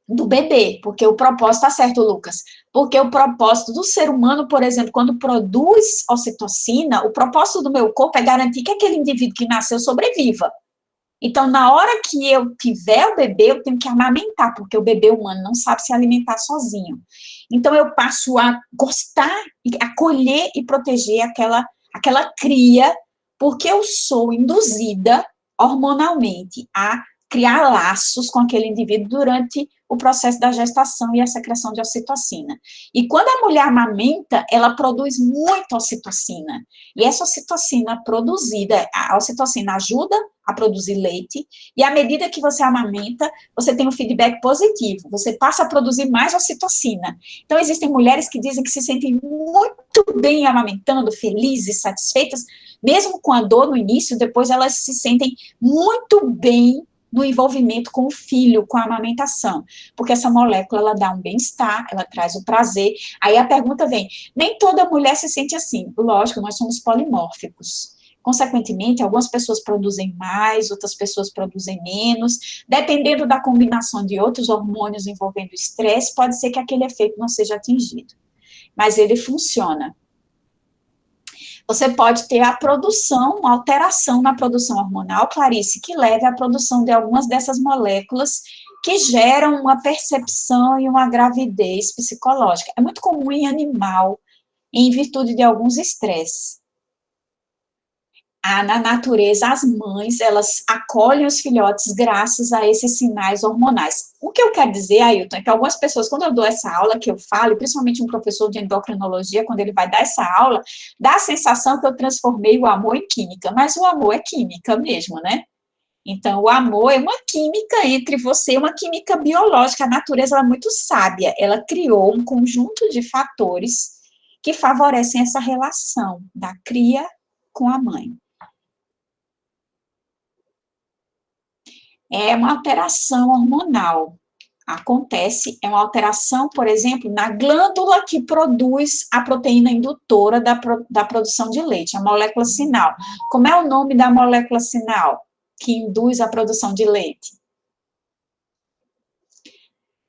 [SPEAKER 1] do bebê, porque o propósito, tá certo, Lucas, porque o propósito do ser humano, por exemplo, quando produz ocitocina, o propósito do meu corpo é garantir que aquele indivíduo que nasceu sobreviva. Então, na hora que eu tiver o bebê, eu tenho que amamentar, porque o bebê humano não sabe se alimentar sozinho. Então, eu passo a gostar, acolher e proteger aquela cria, porque eu sou induzida hormonalmente a criar laços com aquele indivíduo durante o processo da gestação e a secreção de ocitocina. E quando a mulher amamenta, ela produz muita ocitocina. E essa ocitocina produzida, a ocitocina ajuda a produzir leite, e à medida que você amamenta, você tem um feedback positivo, você passa a produzir mais ocitocina. Então, existem mulheres que dizem que se sentem muito bem amamentando, felizes, satisfeitas, mesmo com a dor no início, depois elas se sentem muito bem no envolvimento com o filho, com a amamentação, porque essa molécula, ela dá um bem-estar, ela traz o prazer. Aí a pergunta vem, nem toda mulher se sente assim. Lógico, nós somos polimórficos. Consequentemente, algumas pessoas produzem mais, outras pessoas produzem menos. Dependendo da combinação de outros hormônios envolvendo o estresse, pode ser que aquele efeito não seja atingido. Mas ele funciona. Você pode ter a produção, uma alteração na produção hormonal, Clarice, que leve à produção de algumas dessas moléculas que geram uma percepção e uma gravidez psicológica. É muito comum em animal, em virtude de alguns estresses. Na natureza, as mães, elas acolhem os filhotes graças a esses sinais hormonais. O que eu quero dizer, Ailton, é que algumas pessoas, quando eu dou essa aula, que eu falo, principalmente um professor de endocrinologia, quando ele vai dar essa aula, dá a sensação que eu transformei o amor em química, mas o amor é química mesmo, né? Então, o amor é uma química entre você, uma química biológica. A natureza é muito sábia, ela criou um conjunto de fatores que favorecem essa relação da cria com a mãe. É uma alteração hormonal. Acontece, é uma alteração, por exemplo, na glândula que produz a proteína indutora da produção de leite, a molécula sinal. Como é o nome da molécula sinal que induz a produção de leite?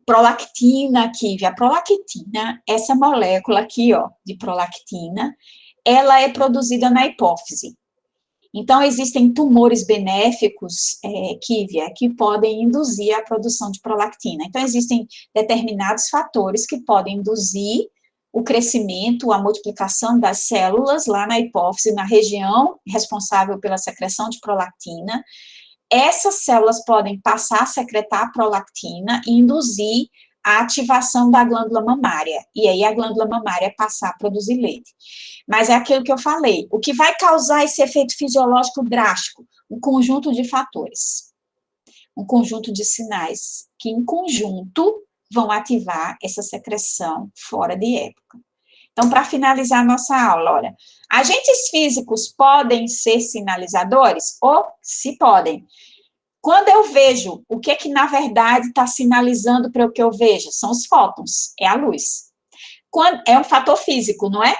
[SPEAKER 1] Prolactina, Kívia. A prolactina, essa molécula aqui, ó, de prolactina, ela é produzida na hipófise. Então, existem tumores benéficos, Kívia, que podem induzir a produção de prolactina. Então, existem determinados fatores que podem induzir o crescimento, a multiplicação das células lá na hipófise, na região responsável pela secreção de prolactina. Essas células podem passar a secretar a prolactina e induzir a ativação da glândula mamária, e aí a glândula mamária passar a produzir leite. Mas é aquilo que eu falei, o que vai causar esse efeito fisiológico drástico? Um conjunto de fatores, um conjunto de sinais, que em conjunto vão ativar essa secreção fora de época. Então, para finalizar a nossa aula, olha, agentes físicos podem ser sinalizadores? Ou se podem. Quando eu vejo, o que na verdade está sinalizando para o que eu vejo? São os fótons, é a luz. É um fator físico, não é?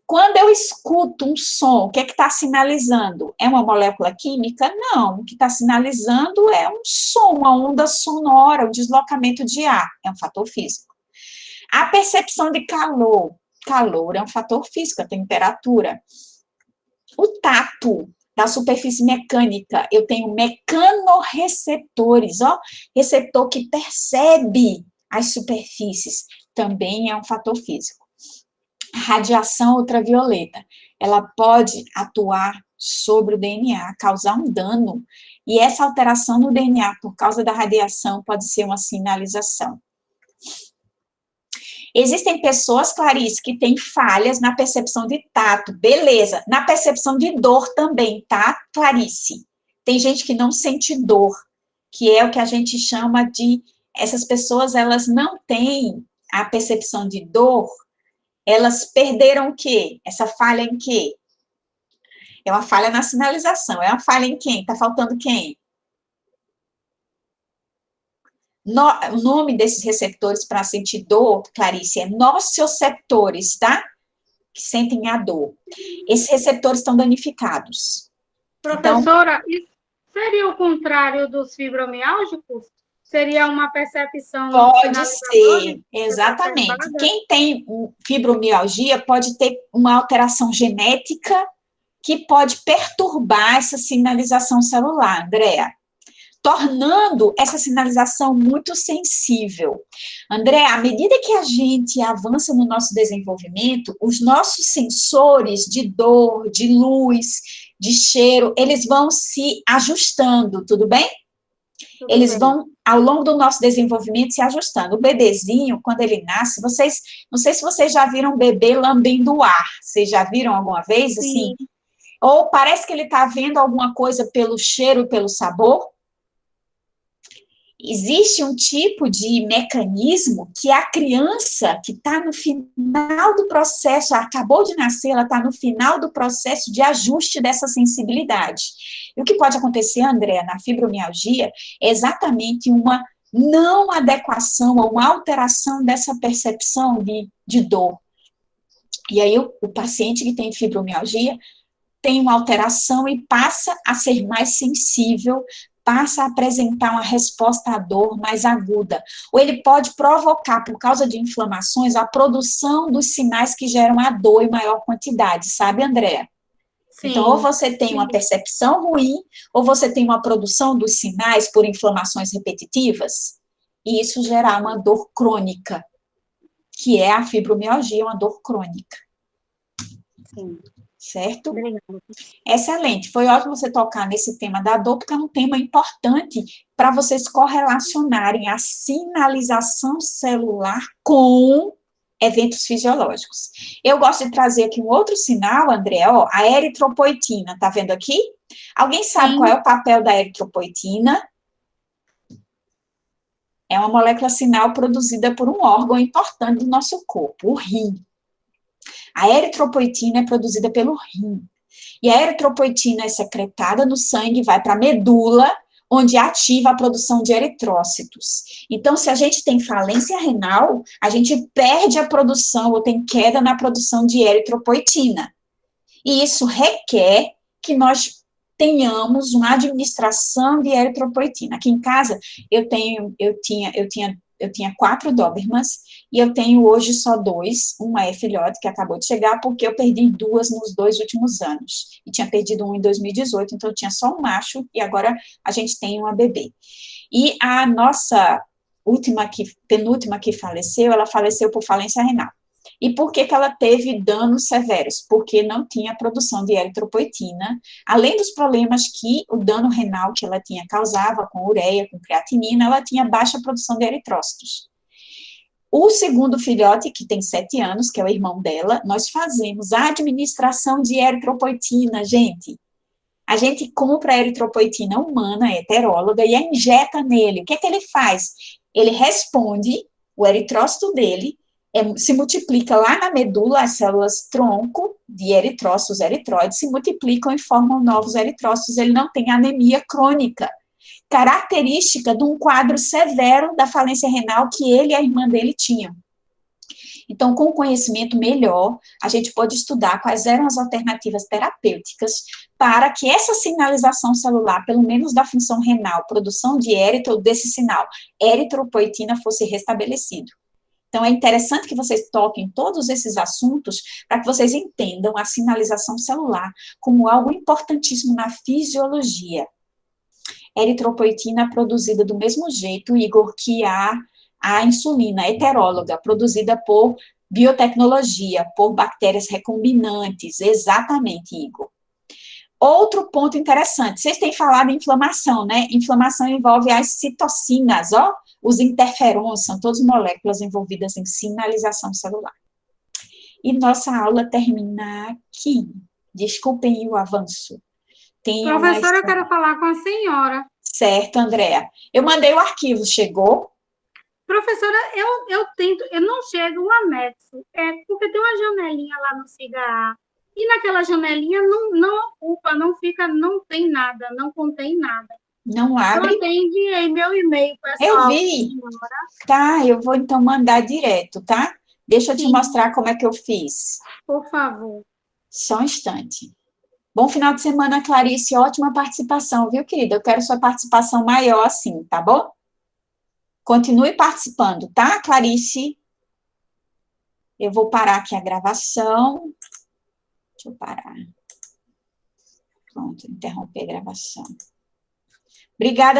[SPEAKER 1] Quando eu escuto um som, o que está sinalizando? É uma molécula química? Não, o que está sinalizando é um som, uma onda sonora, um deslocamento de ar, é um fator físico. A percepção de calor, calor é um fator físico, a temperatura. O tato da superfície mecânica, eu tenho mecanorreceptores, ó, receptor que percebe as superfícies, também é um fator físico. A radiação ultravioleta, ela pode atuar sobre o DNA, causar um dano, e essa alteração no DNA por causa da radiação pode ser uma sinalização. Existem pessoas, Clarice, que têm falhas na percepção de tato, beleza. Na percepção de dor também, tá, Clarice? Tem gente que não sente dor, que é o que a gente chama de... Essas pessoas, elas não têm a percepção de dor, elas perderam o quê? Essa falha em quê? É uma falha na sinalização, é uma falha em quem? Tá faltando quem? O nome desses receptores para sentir dor, Clarice, é nocioceptores, tá? Que sentem a dor. Esses receptores estão danificados.
[SPEAKER 3] Professora, então, isso seria o contrário dos fibromialgicos? Seria uma percepção
[SPEAKER 1] Pode
[SPEAKER 3] sinalizadora
[SPEAKER 1] ser,
[SPEAKER 3] exacerbada?
[SPEAKER 1] exatamente. Quem tem fibromialgia pode ter uma alteração genética que pode perturbar essa sinalização celular, Andréa, tornando essa sinalização muito sensível. André, à medida que a gente avança no nosso desenvolvimento, os nossos sensores de dor, de luz, de cheiro, eles vão se ajustando, tudo bem? Eles vão, ao longo do nosso desenvolvimento, se ajustando. O bebezinho, quando ele nasce, não sei se vocês já viram um bebê lambendo o ar. Vocês já viram alguma vez, assim?
[SPEAKER 3] Sim.
[SPEAKER 1] Ou parece que ele está vendo alguma coisa pelo cheiro, pelo sabor? Existe um tipo de mecanismo que a criança que está no final do processo, acabou de nascer, ela está no final do processo de ajuste dessa sensibilidade. E o que pode acontecer, Andréa, na fibromialgia, é exatamente uma não adequação ou uma alteração dessa percepção de dor. E aí o paciente que tem fibromialgia tem uma alteração e passa a ser mais sensível, passa a apresentar uma resposta à dor mais aguda. Ou ele pode provocar, por causa de inflamações, a produção dos sinais que geram a dor em maior quantidade, sabe, Andréa? Então, ou você tem uma percepção ruim, ou você tem uma produção dos sinais por inflamações repetitivas, e isso gera uma dor crônica, que é a fibromialgia, uma dor crônica.
[SPEAKER 3] Sim.
[SPEAKER 1] Certo?
[SPEAKER 3] Obrigada.
[SPEAKER 1] Excelente. Foi ótimo você tocar nesse tema da dor, porque é um tema importante para vocês correlacionarem a sinalização celular com eventos fisiológicos. Eu gosto de trazer aqui um outro sinal, André, ó, a eritropoetina, tá vendo aqui? Alguém sabe
[SPEAKER 3] Sim.
[SPEAKER 1] qual é o papel da eritropoetina? É uma molécula sinal produzida por um órgão importante do nosso corpo, o rim. A eritropoetina é produzida pelo rim. E a eritropoetina é secretada no sangue, vai para a medula, onde ativa a produção de eritrócitos. Então, se a gente tem falência renal, a gente perde a produção ou tem queda na produção de eritropoetina. E isso requer que nós tenhamos uma administração de eritropoetina. Aqui em casa, eu tinha 4 Dobermans, e eu tenho hoje só 2, uma é filhote, que acabou de chegar, porque eu perdi 2 nos 2 últimos anos, e tinha perdido um em 2018, então eu tinha só um macho, e agora a gente tem uma bebê. E a nossa penúltima que faleceu, ela faleceu por falência renal. E por que ela teve danos severos? Porque não tinha produção de eritropoetina, além dos problemas que o dano renal que ela tinha causava com ureia, com creatinina, ela tinha baixa produção de eritrócitos. O segundo filhote, que tem 7 anos, que é o irmão dela, nós fazemos a administração de eritropoetina, gente. A gente compra a eritropoetina humana, heteróloga, e a injeta nele. O que é que ele faz? Ele responde, o eritrócito dele se multiplica lá na medula, as células tronco de eritrócitos, eritroides, se multiplicam e formam novos eritrócitos. Ele não tem anemia crônica, característica de um quadro severo da falência renal que ele e a irmã dele tinham. Então, com conhecimento melhor, a gente pode estudar quais eram as alternativas terapêuticas para que essa sinalização celular, pelo menos da função renal, produção de érito, desse sinal, eritropoetina, fosse restabelecido. Então, é interessante que vocês toquem todos esses assuntos para que vocês entendam a sinalização celular como algo importantíssimo na fisiologia. Eritropoetina produzida do mesmo jeito, Igor, que a insulina heteróloga, produzida por biotecnologia, por bactérias recombinantes, exatamente, Igor. Outro ponto interessante, vocês têm falado em inflamação, né? Inflamação envolve as citocinas, ó, os interferons, são todas moléculas envolvidas em sinalização celular. E nossa aula termina aqui. Desculpem o avanço.
[SPEAKER 3] Professora, eu quero falar com a senhora.
[SPEAKER 1] Certo, Andréa. Eu mandei o arquivo, chegou?
[SPEAKER 3] Professora, eu não chego o anexo, porque tem uma janelinha lá no CIGA, e naquela janelinha não ocupa, não fica, não tem nada, não contém nada.
[SPEAKER 1] Não abre?
[SPEAKER 3] Eu até enviei meu e-mail
[SPEAKER 1] Eu
[SPEAKER 3] pessoal.
[SPEAKER 1] vi. Tá, eu vou então mandar direto, tá? Deixa eu te mostrar como é que eu fiz.
[SPEAKER 3] Por favor.
[SPEAKER 1] Só um instante. Bom final de semana, Clarice. Ótima participação, viu, querida? Eu quero sua participação maior assim, tá bom? Continue participando, tá, Clarice? Eu vou parar aqui a gravação. Deixa eu parar. Pronto, interromper a gravação. Obrigada.